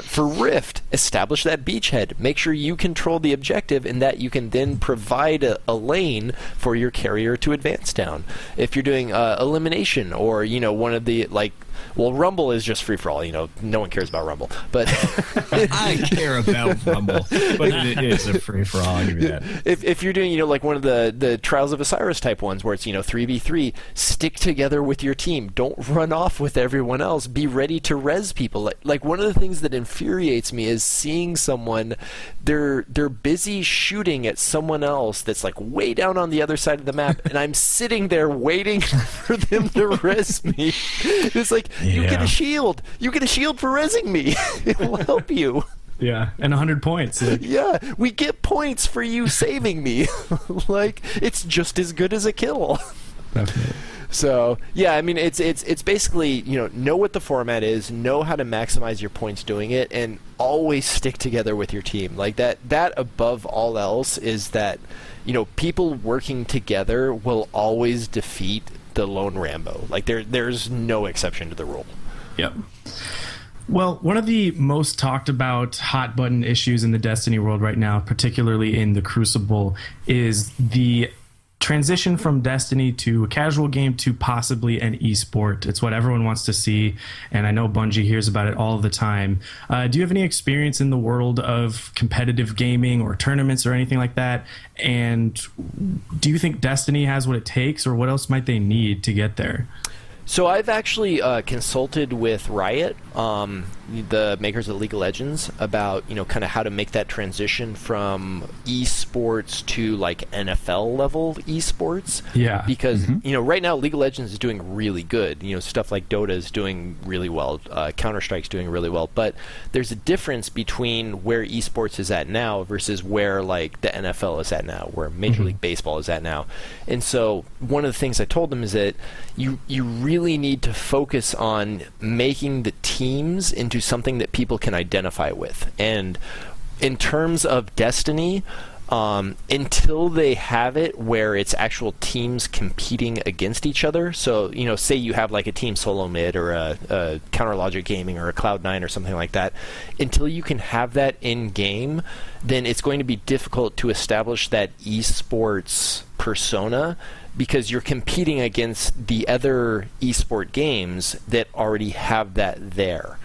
For Rift, establish that beachhead. Make sure you control the objective, and that you can then provide a lane for your carrier to advance down. If you're doing elimination, or one of the Rumble is just free for all. No one cares about Rumble, but I care about Rumble, but it is a free for all. I'll give you that. If you're doing like one of the Trials of Osiris type ones where it's 3v3, stick together with your team. Don't run off with everyone else. Be ready to res people. Like one of the things that infuriates me is seeing someone they're busy shooting at someone else that's like way down on the other side of the map, and I'm sitting there waiting for them to res me. It's like, you get a shield. You get a shield for rezzing me. It will help you. Yeah, and 100 points. Yeah, we get points for you saving me. It's just as good as a kill. Definitely. So, yeah, I mean, it's basically, know what the format is, know how to maximize your points doing it, and always stick together with your team. Like, that above all else is that, people working together will always defeat the lone Rambo. Like, there's no exception to the rule. Yep. Well, one of the most talked about hot button issues in the Destiny world right now, particularly in the Crucible, is the transition from Destiny to a casual game to possibly an esport. It's what everyone wants to see, and I know Bungie hears about it all the time. Do you have any experience in the world of competitive gaming or tournaments or anything like that? And do you think Destiny has what it takes, or what else might they need to get there? So I've actually consulted with Riot, the makers of League of Legends, about kind of how to make that transition from esports to like NFL level esports. Yeah. Because right now League of Legends is doing really good. Stuff like Dota is doing really well. Counter-Strike's doing really well. But there's a difference between where esports is at now versus where like the NFL is at now, where Major League Baseball is at now. And so one of the things I told them is that you really need to focus on making the teams into something that people can identify with. And in terms of Destiny, until they have it where it's actual teams competing against each other, so say you have like a Team Solo Mid or a Counter Logic Gaming or a Cloud9 or something like that, until you can have that in game, then it's going to be difficult to establish that esports persona, because you're competing against the other esport games that already have that there.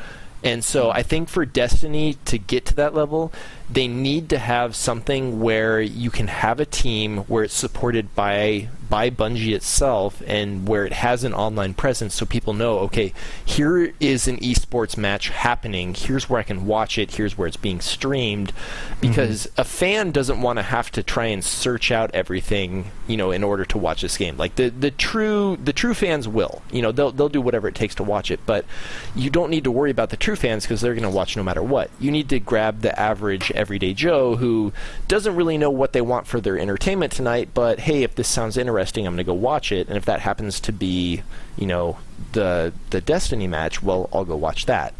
And so I think for Destiny to get to that level, they need to have something where you can have a team where it's supported by Bungie itself, and where it has an online presence, so people know, okay, here is an esports match happening, here's where I can watch it, here's where it's being streamed, because a fan doesn't want to have to try and search out everything, in order to watch this game. Like the true fans will, they'll do whatever it takes to watch it, but you don't need to worry about the true fans, because they're going to watch no matter what. You need to grab the average everyday Joe who doesn't really know what they want for their entertainment tonight, but hey, if this sounds interesting, I'm going to go watch it, and if that happens to be, the Destiny match, well, I'll go watch that.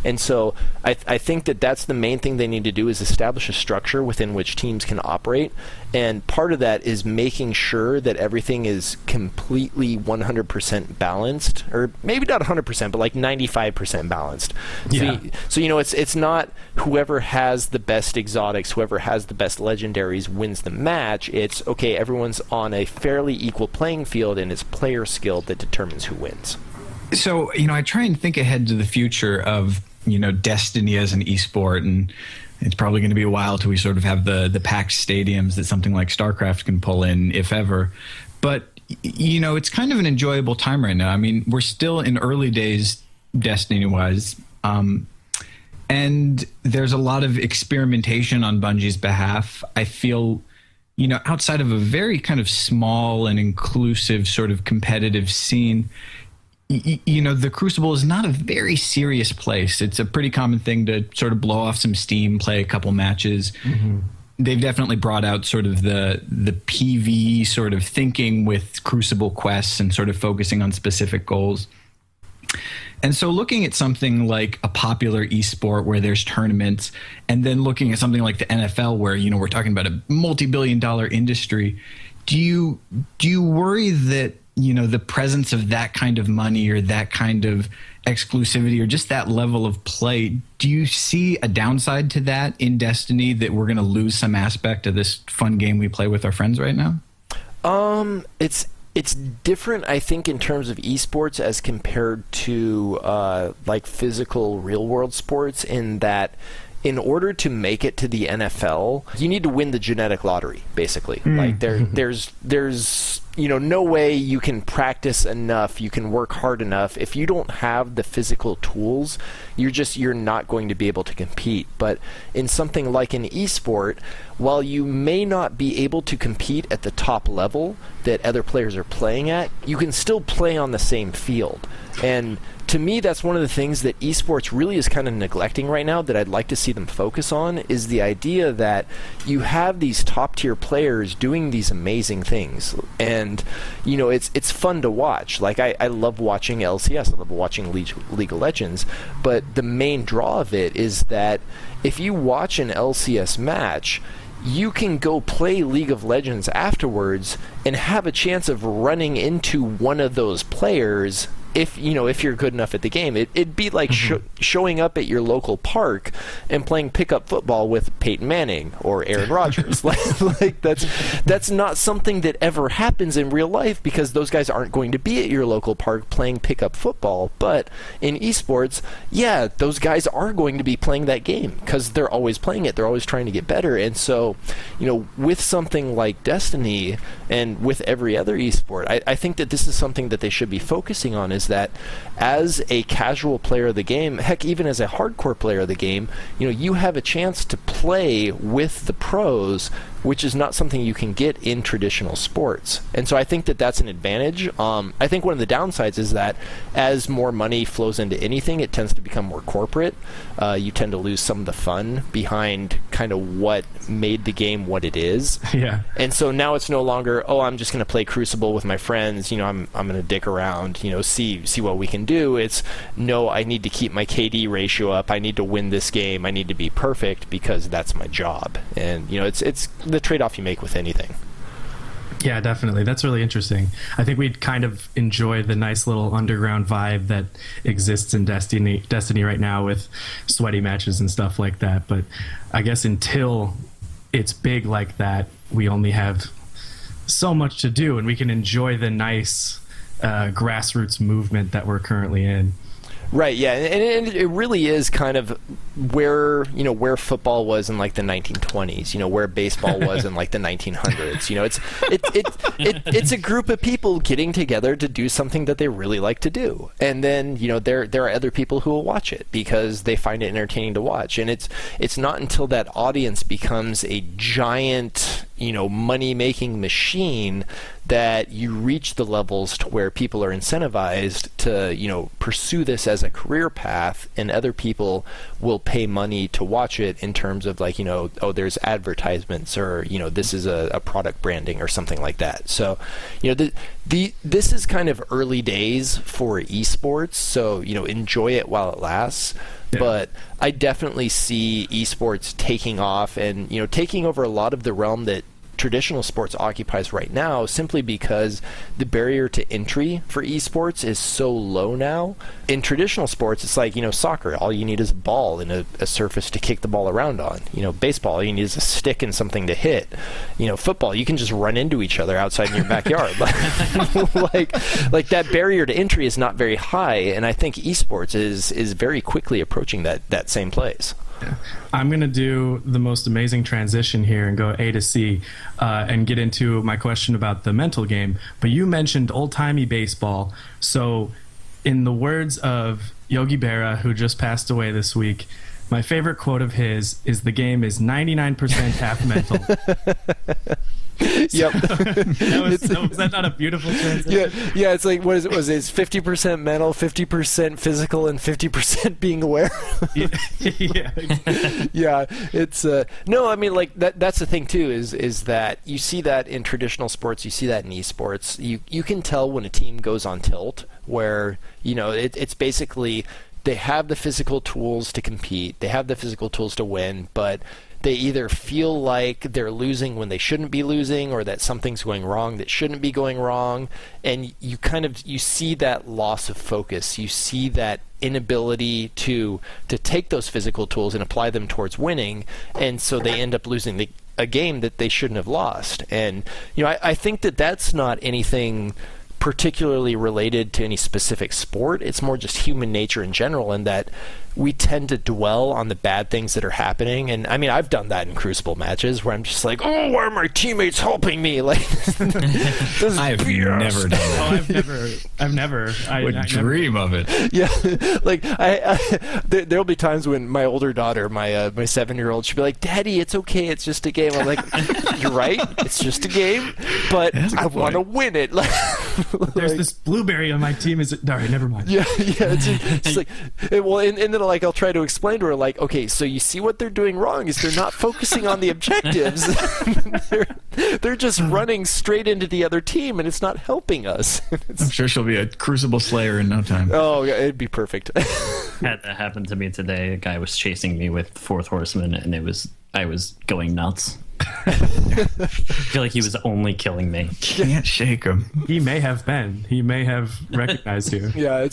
And so I think that that's the main thing they need to do, is establish a structure within which teams can operate. And part of that is making sure that everything is completely 100% balanced, or maybe not 100%, but like 95% balanced. Yeah. So it's not whoever has the best exotics, whoever has the best legendaries wins the match. It's, okay, everyone's on a fairly equal playing field, and it's player skill that determines who wins. So, I try and think ahead to the future of, Destiny as an esport, and it's probably going to be a while till we sort of have the packed stadiums that something like StarCraft can pull in, if ever. But, it's kind of an enjoyable time right now. I mean, we're still in early days, Destiny-wise, and there's a lot of experimentation on Bungie's behalf. I feel, outside of a very kind of small and inclusive sort of competitive scene, the Crucible is not a very serious place. It's a pretty common thing to sort of blow off some steam, play a couple matches. They've definitely brought out sort of the PvE sort of thinking with Crucible quests and sort of focusing on specific goals. And so looking at something like a popular esport where there's tournaments, and then looking at something like the NFL where, we're talking about a multi-billion-dollar industry, do you worry that the presence of that kind of money or that kind of exclusivity or just that level of play, do you see a downside to that in Destiny, that we're going to lose some aspect of this fun game we play with our friends right now? It's different, I think, in terms of esports as compared to like physical real world sports, in that in order to make it to the NFL, you need to win the genetic lottery, basically. Like there's no way you can practice enough, you can work hard enough. If you don't have the physical tools, you're not going to be able to compete. But in something like an esport, while you may not be able to compete at the top level that other players are playing at, you can still play on the same field. And to me, that's one of the things that esports really is kind of neglecting right now, that I'd like to see them focus on, is the idea that you have these top-tier players doing these amazing things. And, it's fun to watch. Like, I love watching LCS, I love watching League of Legends, but the main draw of it is that if you watch an LCS match, you can go play League of Legends afterwards and have a chance of running into one of those players if you're good enough at the game. It'd be like showing up at your local park and playing pickup football with Peyton Manning or Aaron Rodgers. like that's not something that ever happens in real life, because those guys aren't going to be at your local park playing pickup football. But in esports, yeah, those guys are going to be playing that game because they're always playing it. They're always trying to get better. And so, with something like Destiny and with every other esport, I think that this is something that they should be focusing on, is that as a casual player of the game, heck, even as a hardcore player of the game, you have a chance to play with the pros, which is not something you can get in traditional sports. And so I think that that's an advantage. I think one of the downsides is that as more money flows into anything, it tends to become more corporate. You tend to lose some of the fun behind kind of what made the game what it is. Yeah. And so now it's no longer, I'm just going to play Crucible with my friends. I'm going to dick around, see what we can do. It's, no, I need to keep my KD ratio up. I need to win this game. I need to be perfect because that's my job. And, it's the trade-off you make with anything. Yeah, definitely. That's really interesting. I think we'd kind of enjoy the nice little underground vibe that exists in Destiny right now with sweaty matches and stuff like that. But I guess until it's big like that, we only have so much to do, and we can enjoy the nice grassroots movement that we're currently in. Right, yeah, and it really is kind of where football was in like the 1920s, where baseball was in like the 1900s. It's a group of people getting together to do something that they really like to do, and then there are other people who will watch it because they find it entertaining to watch, and it's not until that audience becomes a giant money-making machine that you reach the levels to where people are incentivized to pursue this as a career path, and other people will pay money to watch it in terms of like there's advertisements, or this is a product branding or something like that. So this is kind of early days for esports, so enjoy it while it lasts. Yeah. But I definitely see esports taking off and taking over a lot of the realm that traditional sports occupies right now, simply because the barrier to entry for esports is so low now. In traditional sports, it's like soccer, all you need is a ball and a surface to kick the ball around on. Baseball, all you need is a stick and something to hit. Football, you can just run into each other outside in your backyard. like that barrier to entry is not very high, and I think esports is very quickly approaching that same place. I'm going to do the most amazing transition here and go A to C and get into my question about the mental game. But you mentioned old-timey baseball. So in the words of Yogi Berra, who just passed away this week, my favorite quote of his is, "The game is 99% half mental." Yep. Was that not a beautiful transition? Yeah. It's like, what is it? Was it 50% mental, 50% physical, and 50% being aware? Yeah. Yeah. It's no. I mean, like that's the thing too. Is that you see that in traditional sports, you see that in esports. You can tell when a team goes on tilt, where it's basically they have the physical tools to compete, they have the physical tools to win, but they either feel like they're losing when they shouldn't be losing, or that something's going wrong that shouldn't be going wrong, and you see that loss of focus. You see that inability to take those physical tools and apply them towards winning, and so they end up losing a game that they shouldn't have lost. And I think that's not anything particularly related to any specific sport. It's more just human nature in general, and that we tend to dwell on the bad things that are happening. And I mean, I've done that in Crucible matches where I'm just like, oh, why are my teammates helping me? Like, I've never done that. I've never. I would dream of it. Yeah, like there'll be times when my older daughter, my 7-year-old, she'll be like, "Daddy, it's okay, it's just a game." I'm like, "You're right, it's just a game, but I want to win it." There's this blueberry on my team. Is it? All right, never mind. Yeah. It's like, well, and then I'll try to explain to her, like, okay, so you see what they're doing wrong is they're not focusing on the objectives. they're just running straight into the other team, and it's not helping us. I'm sure she'll be a Crucible Slayer in no time. Oh, yeah, it'd be perfect. Had that happen to me today. A guy was chasing me with Fourth Horseman, and I was going nuts. I feel like he was only killing me. Can't shake him. He may have recognized you. Yeah,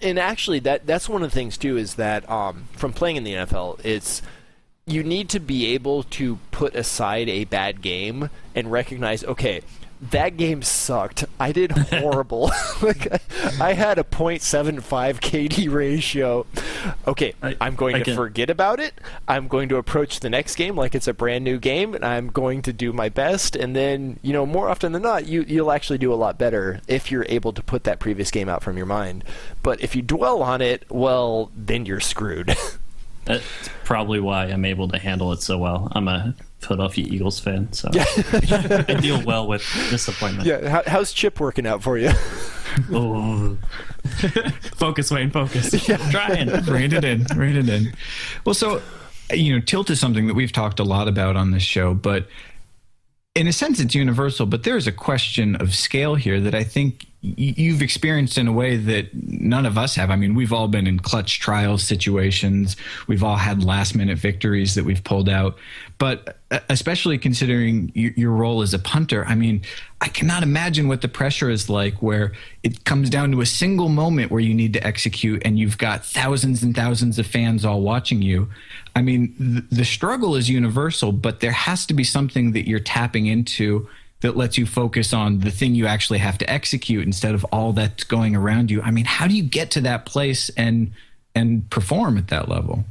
and actually that's one of the things too, is that from playing in the NFL, it's you need to be able to put aside a bad game and recognize, okay, that game sucked. I did horrible. Like I had a 0.75 KD ratio. Okay, I'm going to forget about it. I'm going to approach the next game like it's a brand new game, and I'm going to do my best. And then, more often than not, you'll actually do a lot better if you're able to put that previous game out from your mind. But if you dwell on it, well, then you're screwed. That's probably why I'm able to handle it so well. I'm a Philadelphia Eagles fan, so I deal well with disappointment. Yeah, how's Chip working out for you? Oh. Focus, Wayne, focus. Yeah. Trying. Rein it in. Well, so, tilt is something that we've talked a lot about on this show, but in a sense it's universal, but there's a question of scale here that I think you've experienced in a way that none of us have. I mean, we've all been in clutch trials situations. We've all had last-minute victories that we've pulled out. But especially considering your role as a punter, I mean, I cannot imagine what the pressure is like where it comes down to a single moment where you need to execute and you've got thousands and thousands of fans all watching you. I mean, the struggle is universal, but there has to be something that you're tapping into that lets you focus on the thing you actually have to execute instead of all that's going around you. I mean, how do you get to that place and perform at that level?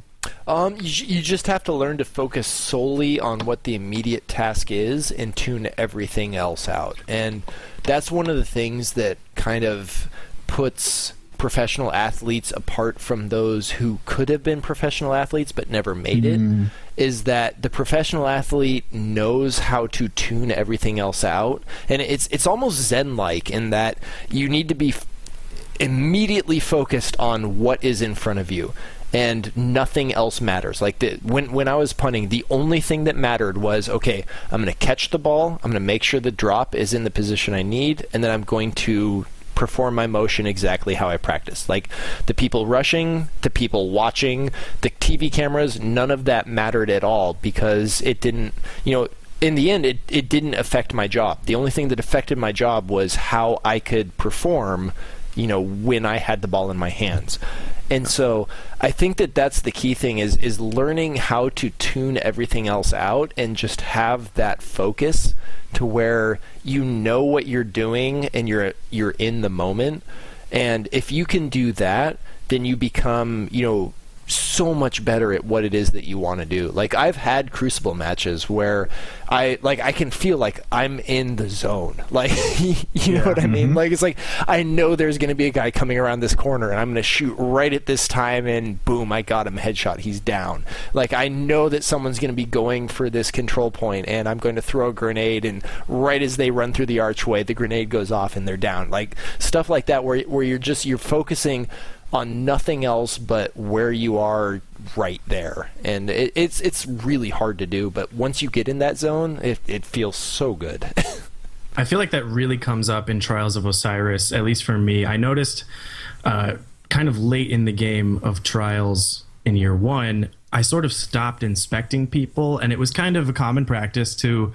You just have to learn to focus solely on what the immediate task is and tune everything else out. And that's one of the things that kind of puts professional athletes apart from those who could have been professional athletes but never made it, is that the professional athlete knows how to tune everything else out. And it's almost Zen-like in that you need to be immediately focused on what is in front of you, and nothing else matters. Like when I was punting, the only thing that mattered was, okay, I'm going to catch the ball, I'm going to make sure the drop is in the position I need, and then I'm going to perform my motion exactly how I practice. Like the people rushing, the people watching, the TV cameras, none of that mattered at all, because it didn't, in the end, it didn't affect my job. The only thing that affected my job was how I could perform, when I had the ball in my hands. And so I think that that's the key thing is learning how to tune everything else out and just have that focus to where you know what you're doing and you're in the moment. And if you can do that, then you become, so much better at what it is that you want to do. Like I've had Crucible matches where I can feel like I'm in the zone. Like, you know what I mean? Like, it's like, I know there's going to be a guy coming around this corner and I'm going to shoot right at this time and boom, I got him, headshot, he's down. Like, I know that someone's going to be going for this control point and I'm going to throw a grenade, and right as they run through the archway, the grenade goes off and they're down. Like stuff like that where you're focusing on nothing else but where you are right there. And it's really hard to do, but once you get in that zone, it feels so good. I feel like that really comes up in Trials of Osiris, at least for me. I noticed kind of late in the game of Trials in year one, I sort of stopped inspecting people, and it was kind of a common practice to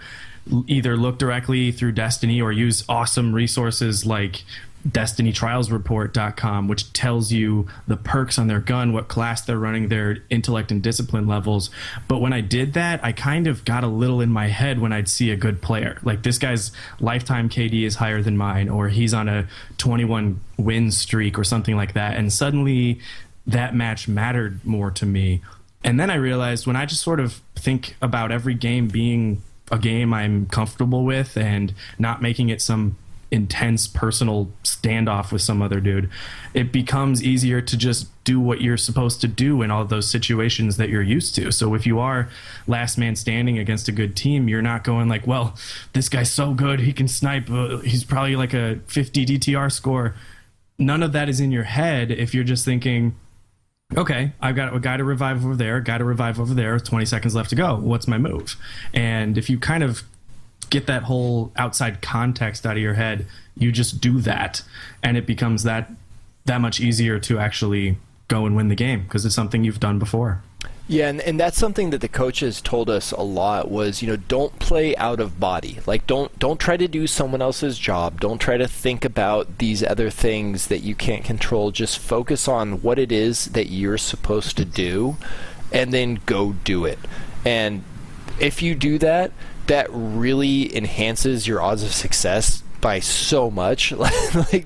either look directly through Destiny or use awesome resources like DestinyTrialsReport.com, which tells you the perks on their gun, what class they're running, their intellect and discipline levels. But when I did that, I kind of got a little in my head when I'd see a good player. Like, this guy's lifetime KD is higher than mine, or he's on a 21 win streak or something like that. And suddenly that match mattered more to me. And then I realized when I just sort of think about every game being a game I'm comfortable with and not making it some intense personal standoff with some other dude, it becomes easier to just do what you're supposed to do in all those situations that you're used to. So if you are last man standing against a good team, you're not going like, well, this guy's so good, he can snipe, he's probably like a 50 DTR score. None of that is in your head if you're just thinking, okay, I've got a guy to revive over there, 20 seconds left to go, what's my move? And if you kind of get that whole outside context out of your head, you just do that, and it becomes that much easier to actually go and win the game because it's something you've done before. Yeah, and that's something that the coaches told us a lot was, don't play out of body. Like, don't try to do someone else's job. Don't try to think about these other things that you can't control. Just focus on what it is that you're supposed to do, and then go do it. And if you do that, that really enhances your odds of success by so much.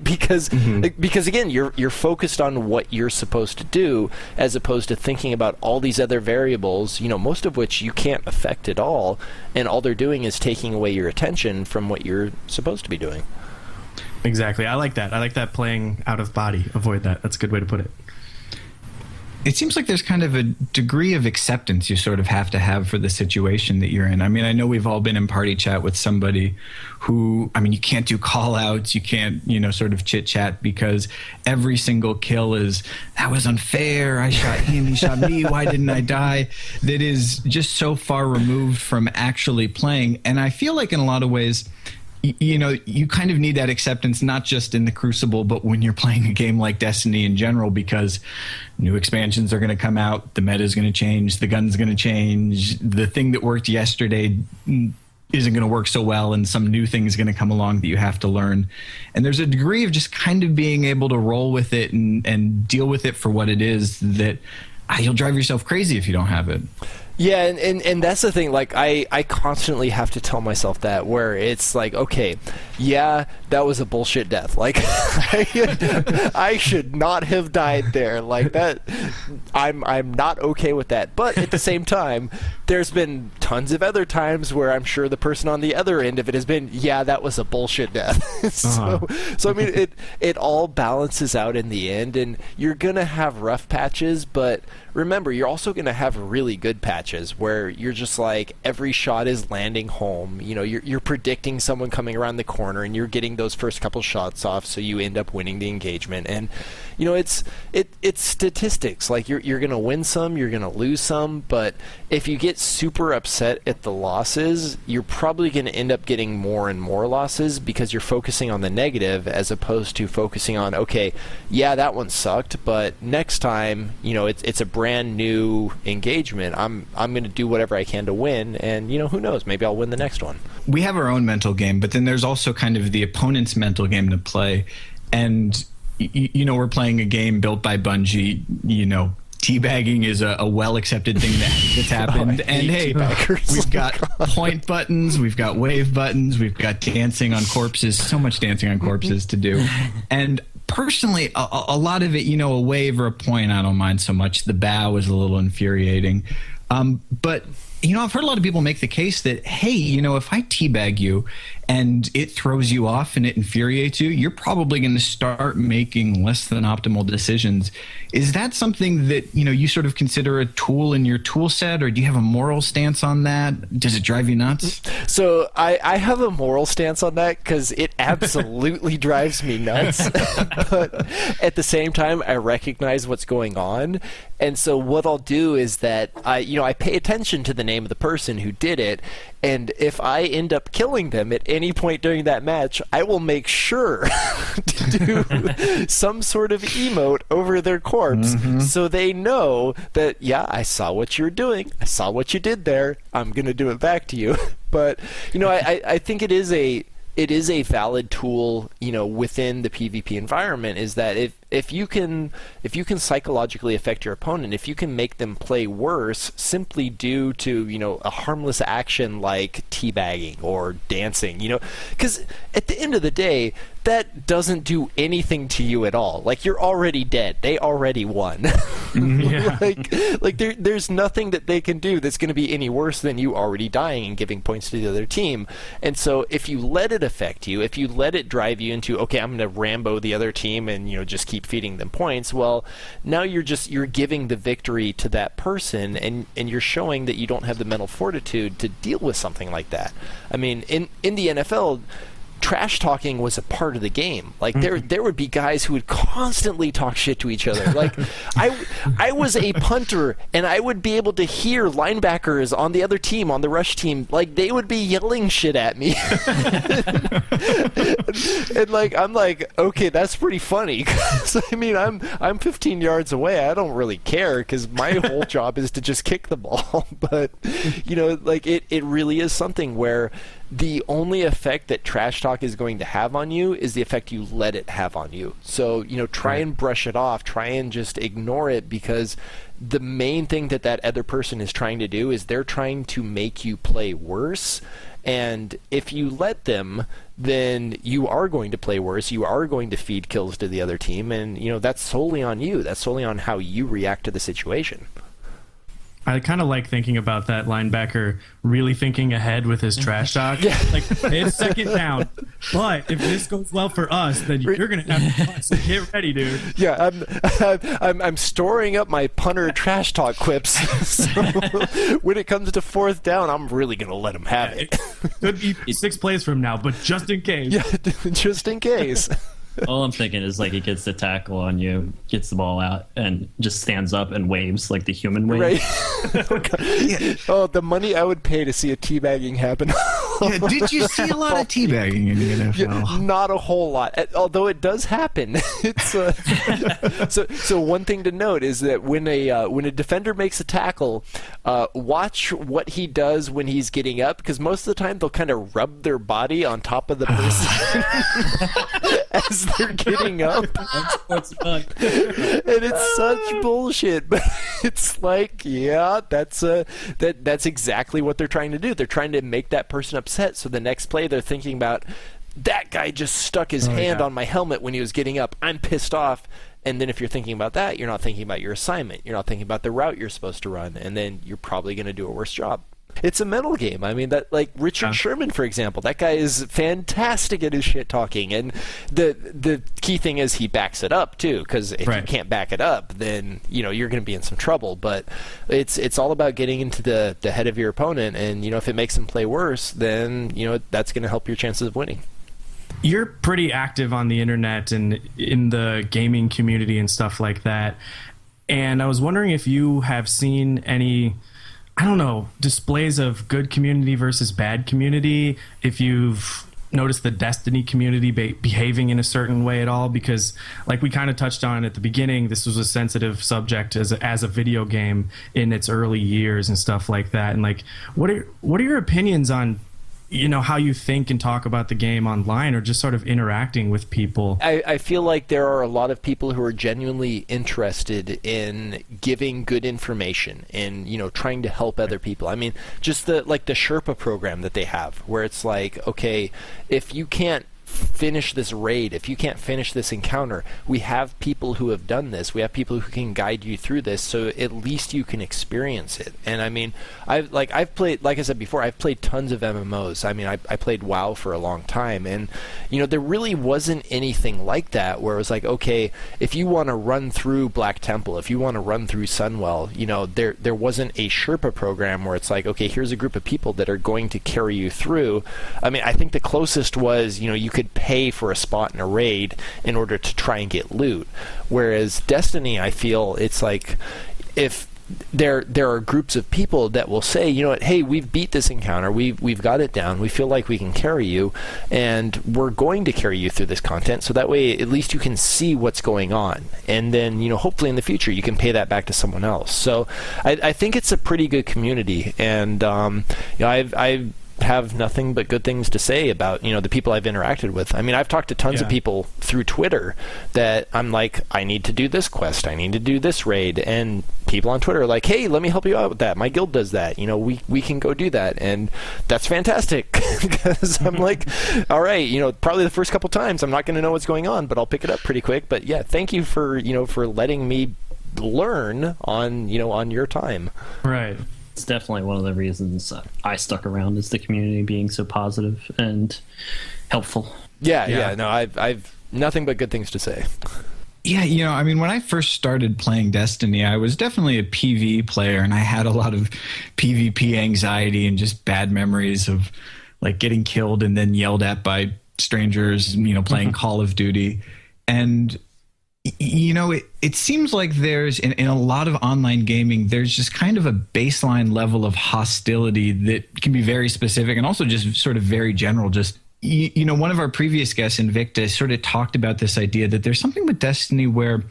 because again, you're focused on what you're supposed to do, as opposed to thinking about all these other variables, most of which you can't affect at all, and all they're doing is taking away your attention from what you're supposed to be doing. Exactly. I like that, playing out of body. Avoid that. That's a good way to put it. It seems like there's kind of a degree of acceptance you sort of have to have for the situation that you're in. I mean, I know we've all been in party chat with somebody who, you can't do call outs, you can't, sort of chit chat, because every single kill is, that was unfair, I shot him, he shot me, why didn't I die? That is just so far removed from actually playing. And I feel like in a lot of ways, you kind of need that acceptance, not just in the Crucible, but when you're playing a game like Destiny in general, because new expansions are going to come out, the meta is going to change, the gun's going to change, the thing that worked yesterday isn't going to work so well, and some new thing is going to come along that you have to learn. And there's a degree of just kind of being able to roll with it and deal with it for what it is that you'll drive yourself crazy if you don't have it. Yeah, and that's the thing. Like, I constantly have to tell myself that, where it's like, okay, yeah, that was a bullshit death. Like, I should not have died there. Like that, I'm not okay with that. But at the same time, there's been tons of other times where I'm sure the person on the other end of it has been, yeah, that was a bullshit death. So I mean, it all balances out in the end, and you're gonna have rough patches, but remember, you're also going to have really good patches where you're just like, every shot is landing home. You know, you're predicting someone coming around the corner, and you're getting those first couple shots off, so you end up winning the engagement. And you know, it's statistics. Like, you're going to win some, you're going to lose some, but if you get super upset at the losses, you're probably going to end up getting more and more losses because you're focusing on the negative as opposed to focusing on, okay, yeah, that one sucked, but next time, you know, it's a brand new engagement. I'm going to do whatever I can to win, and you know, who knows, maybe I'll win the next one. We have our own mental game, but then there's also kind of the opponent's mental game to play. And you know, we're playing a game built by Bungie. You know, teabagging is a well-accepted thing that's happened. And hey, we've got point buttons, we've got wave buttons, we've got dancing on corpses, so much dancing on corpses to do. And personally, a lot of it, you know, a wave or a point, I don't mind so much. The bow is a little infuriating. But, you know, I've heard a lot of people make the case that, hey, you know, if I teabag you and it throws you off and it infuriates you, you're probably going to start making less than optimal decisions. Is that something that, you know, you sort of consider a tool in your tool set, or do you have a moral stance on that? Does it drive you nuts? So I have a moral stance on that because it absolutely drives me nuts. But at the same time, I recognize what's going on. And so what I'll do is that I pay attention to the name of the person who did it, and if I end up killing them at any point during that match, I will make sure to do some sort of emote over their corpse, so they know that, yeah, I saw what you're doing, I saw what you did there, I'm gonna do it back to you. But you know, I think it is a valid tool, you know, within the PvP environment, is that if you can psychologically affect your opponent, if you can make them play worse simply due to, you know, a harmless action like teabagging or dancing, you know, because at the end of the day, that doesn't do anything to you at all. Like, you're already dead. They already won. Yeah. like there's nothing that they can do that's going to be any worse than you already dying and giving points to the other team. And so if you let it affect you, if you let it drive you into, okay, I'm going to Rambo the other team and, you know, just keep feeding them points, well, now you're giving the victory to that person, and you're showing that you don't have the mental fortitude to deal with something like that. I mean, in the NFL, trash talking was a part of the game. Like, there would be guys who would constantly talk shit to each other. Like, I was a punter, and I would be able to hear linebackers on the other team, on the rush team, like, they would be yelling shit at me. And like, I'm like, okay, that's pretty funny. So, I mean, I'm 15 yards away. I don't really care because my whole job is to just kick the ball. But you know, like, it really is something where the only effect that trash talk is going to have on you is the effect you let it have on you. So, you know, try and brush it off, try and just ignore it, because the main thing that other person is trying to do is they're trying to make you play worse. And if you let them, then you are going to play worse. You are going to feed kills to the other team. And, you know, that's solely on you. That's solely on how you react to the situation. I kind of like thinking about that linebacker really thinking ahead with his trash talk. Yeah. Like, it's second down, but if this goes well for us, then you're gonna have to so get ready, dude. Yeah, I'm storing up my punter trash talk quips. So when it comes to fourth down, I'm really gonna let him have it. It could be 6 plays from now, but just in case. Yeah, just in case. All I'm thinking is, like, he gets the tackle on you, gets the ball out, and just stands up and waves like the human wave. Right. Oh, the money I would pay to see a teabagging happen. Yeah, did you see a lot of teabagging in the NFL? Yeah, not a whole lot, although it does happen. It's so one thing to note is that when a defender makes a tackle, watch what he does when he's getting up, because most of the time they'll kind of rub their body on top of the person. as they're getting up. What's fun? And it's such bullshit, but it's like, yeah, that's exactly what they're trying to do. They're trying to make that person upset, so the next play they're thinking about, that guy just stuck his hand on my helmet when he was getting up. I'm pissed off. And then if you're thinking about that, you're not thinking about your assignment. You're not thinking about the route you're supposed to run, and then you're probably going to do a worse job. It's a mental game. I mean, that, like Richard Sherman, for example, that guy is fantastic at his shit talking, and the key thing is he backs it up too, because if you can't back it up, then you're going to be in some trouble. But it's all about getting into the head of your opponent, and if it makes him play worse, then that's going to help your chances of winning. You're pretty active on the internet and in the gaming community and stuff like that, and I was wondering if you have seen any, I don't know, displays of good community versus bad community, if you've noticed the Destiny community behaving in a certain way at all, because like we kind of touched on at the beginning, this was a sensitive subject as a video game in its early years and stuff like that. And like, what are your opinions on how you think and talk about the game online, or just sort of interacting with people? I feel like there are a lot of people who are genuinely interested in giving good information and, trying to help other people. I mean, just the Sherpa program that they have, where it's like, okay, if you can't finish this raid, if you can't finish this encounter, we have people who have done this. We have people who can guide you through this, so at least you can experience it. And I mean, I've played, like I said before, I've played tons of MMOs. I mean, I played WoW for a long time, and there really wasn't anything like that where it was like, okay, if you want to run through Black Temple, if you want to run through Sunwell, there wasn't a Sherpa program where it's like, okay, here's a group of people that are going to carry you through. I mean, I think the closest was, you could pay for a spot in a raid in order to try and get loot. Whereas Destiny, I feel it's like, if there are groups of people that will say, hey, we've beat this encounter, we've got it down, we feel like we can carry you, and we're going to carry you through this content, so that way at least you can see what's going on, and then hopefully in the future you can pay that back to someone else. So I think it's a pretty good community, and I've have nothing but good things to say about the people I've interacted with. I mean, I've talked to tons of people through Twitter that I'm like, I need to do this quest, I need to do this raid, and people on Twitter are like, hey, let me help you out with that, my guild does that, we can go do that, and that's fantastic. Because I'm like, all right, probably the first couple times I'm not going to know what's going on, but I'll pick it up pretty quick. But yeah, thank you for for letting me learn on on your time. Right. It's definitely one of the reasons I stuck around, is the community being so positive and helpful. Yeah. No, I've nothing but good things to say. Yeah, I mean, when I first started playing Destiny, I was definitely a PvE player, and I had a lot of PvP anxiety and just bad memories of like getting killed and then yelled at by strangers, playing Call of Duty. And it seems like there's, in a lot of online gaming, there's just kind of a baseline level of hostility that can be very specific and also just sort of very general. Just, one of our previous guests, Invictus, sort of talked about this idea that there's something with Destiny where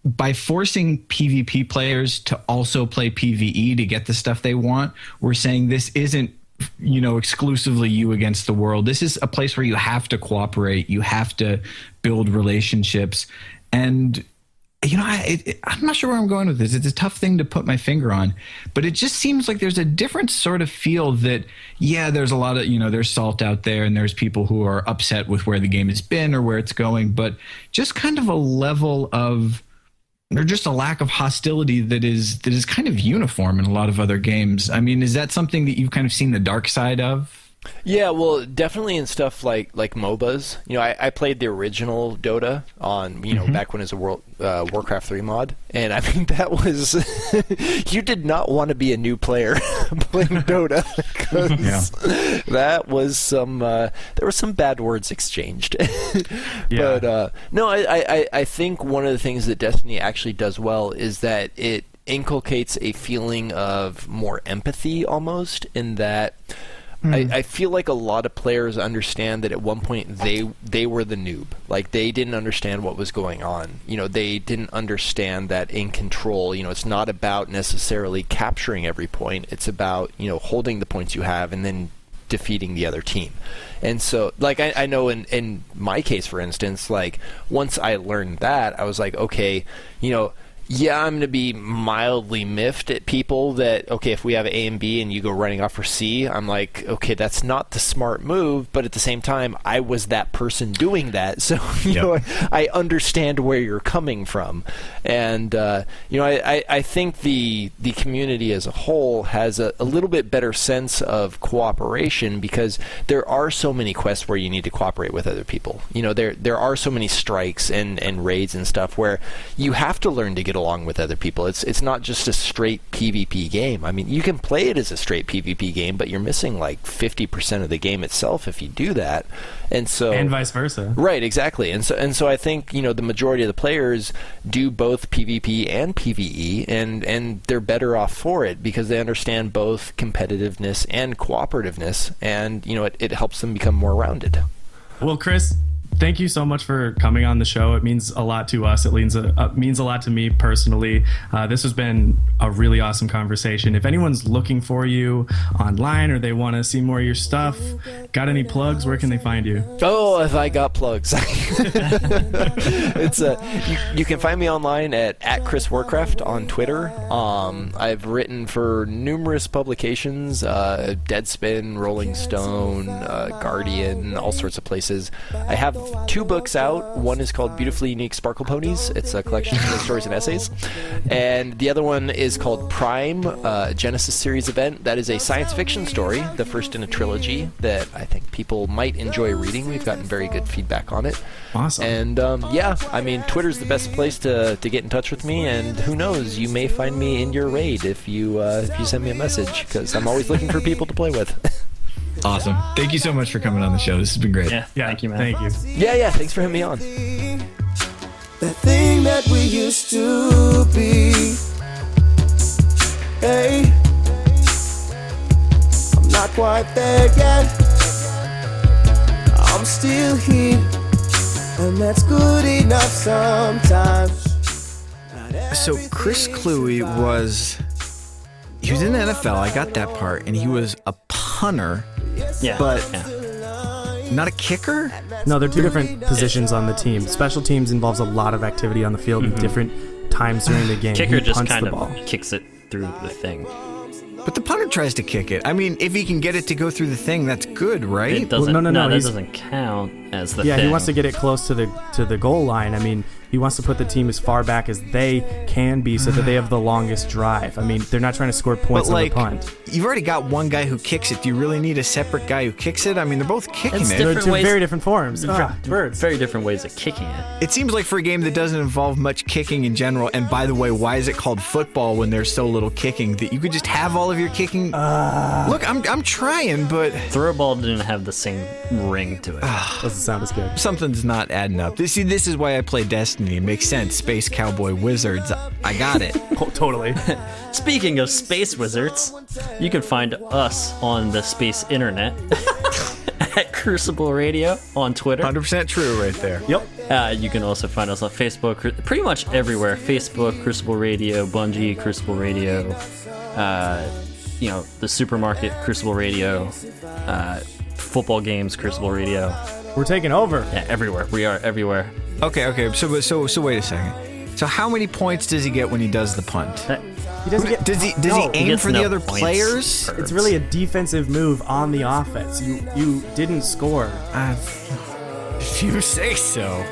by forcing PvP players to also play PvE to get the stuff they want, we're saying this isn't exclusively you against the world. This is a place where you have to cooperate. You have to build relationships. And, I'm not sure where I'm going with this. It's a tough thing to put my finger on, but it just seems like there's a different sort of feel that, there's a lot of, there's salt out there and there's people who are upset with where the game has been or where it's going, but just kind of a level of, or just a lack of hostility that is kind of uniform in a lot of other games. I mean, is that something that you've kind of seen the dark side of? Yeah, well, definitely in stuff like MOBAs. I played the original Dota on, back when it was a Warcraft 3 mod. And I mean, that was, you did not want to be a new player playing Dota, because that was there were some bad words exchanged. But no, I think one of the things that Destiny actually does well is that it inculcates a feeling of more empathy, almost, in that I feel like a lot of players understand that at one point they were the noob. Like, they didn't understand what was going on. They didn't understand that in control, it's not about necessarily capturing every point. It's about, holding the points you have and then defeating the other team. And so, like, I know in my case, for instance, like, once I learned that, I was like, okay, yeah, I'm going to be mildly miffed at people that, okay, if we have A and B and you go running off for C, I'm like, okay, that's not the smart move, but at the same time, I was that person doing that, so, I understand where you're coming from. And, I think the community as a whole has a little bit better sense of cooperation, because there are so many quests where you need to cooperate with other people. There are so many strikes and raids and stuff where you have to learn to get along with other people. It's not just a straight PvP game. I mean, you can play it as a straight PvP game, but you're missing like 50% of the game itself if you do that. And vice versa. Right, exactly. And so I think, the majority of the players do both PvP and PvE, and they're better off for it because they understand both competitiveness and cooperativeness, and it helps them become more rounded. Well, Chris, thank you so much for coming on the show. It means a lot to us. It means a lot to me personally. This has been a really awesome conversation. If anyone's looking for you online or they want to see more of your stuff, got any plugs? Where can they find you? Oh, if I got plugs. It's you can find me online at Chris Warcraft on Twitter. I've written for numerous publications, Deadspin, Rolling Stone, Guardian, all sorts of places. I have 2 books out. One is called Beautifully Unique Sparkle Ponies. It's a collection of short stories and essays. And the other one is called Prime, Genesis series event. That is a science fiction story, the first in a trilogy that I think people might enjoy reading. We've gotten very good feedback on it. Awesome. And Twitter's the best place to get in touch with me. And who knows, you may find me in your raid if you send me a message, because I'm always looking for people to play with. Awesome. Thank you so much for coming on the show. This has been great. Yeah, thank you, man. Thank you. Yeah, thanks for having me on. That thing that we used to be. Hey, I'm not quite there yet. I'm still here, and that's good enough sometimes. So Chris Kluwe was in the NFL. I got that part, and he was a punter. Yeah, but yeah. Not a kicker? No, they're 2 different positions on the team. Special teams involves a lot of activity on the field at different times during the game. Kicker He just punts kind the ball. of kicks it through the thing. But the punter tries to kick it. I mean, if he can get it to go through the thing, that's good, right? It doesn't. Well, no, that he's- doesn't count as the Yeah, thing. he wants to get it close to the goal line. I mean, he wants to put the team as far back as they can be so that they have the longest drive. I mean, they're not trying to score points But on the punt. you've already got one guy who kicks it. Do you really need a separate guy who kicks it? I mean, they're both kicking It's it. They're different 2 ways- very different forms. Birds. Very different ways of kicking it. It seems like for a game that doesn't involve much kicking in general, and by the way, why is it called football when there's so little kicking, that you could just have all of your kicking? Look, I'm trying, but Throw ball didn't have the same ring to it. Doesn't sound as good. something's not adding up. This is why I play Destiny. It makes sense. Space Cowboy Wizards. I got it. Oh, totally. Speaking of space wizards, you can find us on the space internet at Crucible Radio on Twitter. 100% true right there. Yep. You can also find us on Facebook, pretty much everywhere. Facebook, Crucible Radio, Bungie, Crucible Radio, the supermarket, Crucible Radio, football games, Crucible Radio. We're taking over. Yeah, everywhere. We are everywhere. Okay. So wait a second. So how many points does he get when he does the punt? He doesn't get. Does he No, aim gets for the no other points. players? It's really a defensive move on the offense. You didn't score. If you say so.